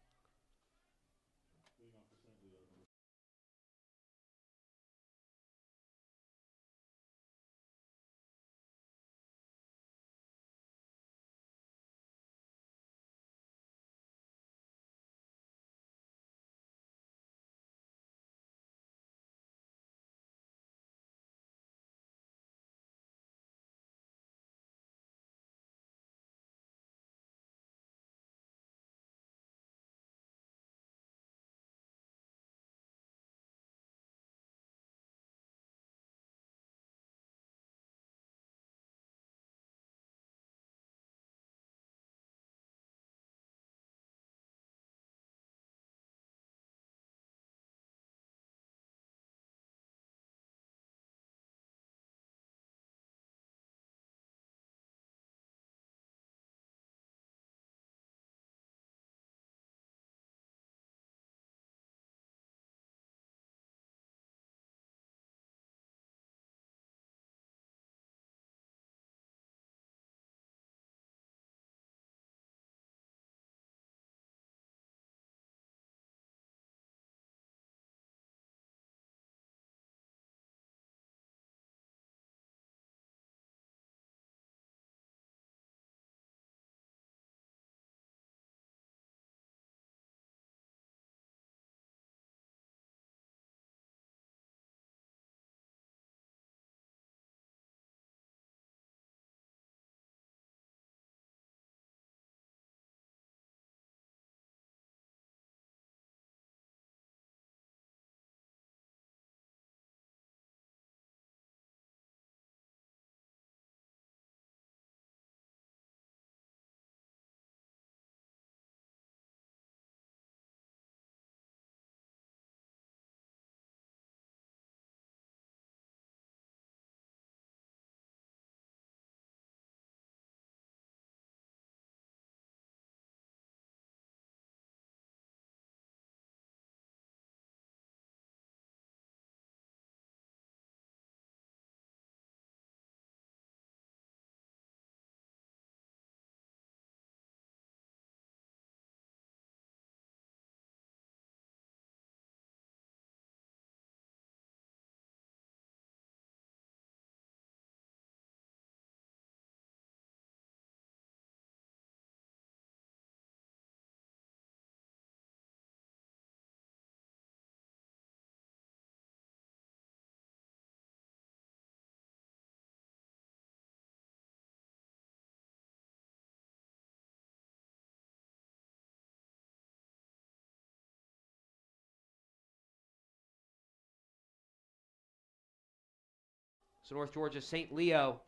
So North Georgia St. Leo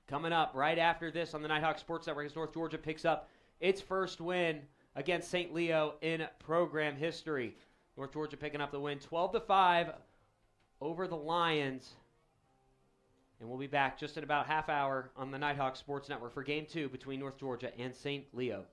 coming up right after this on the Nighthawk Sports Network as North Georgia picks up its first win against St. Leo in program history. North Georgia picking up the win 12-5 over the Lions. And we'll be back just in about half hour on the Nighthawk Sports Network for Game 2 between North Georgia and St. Leo.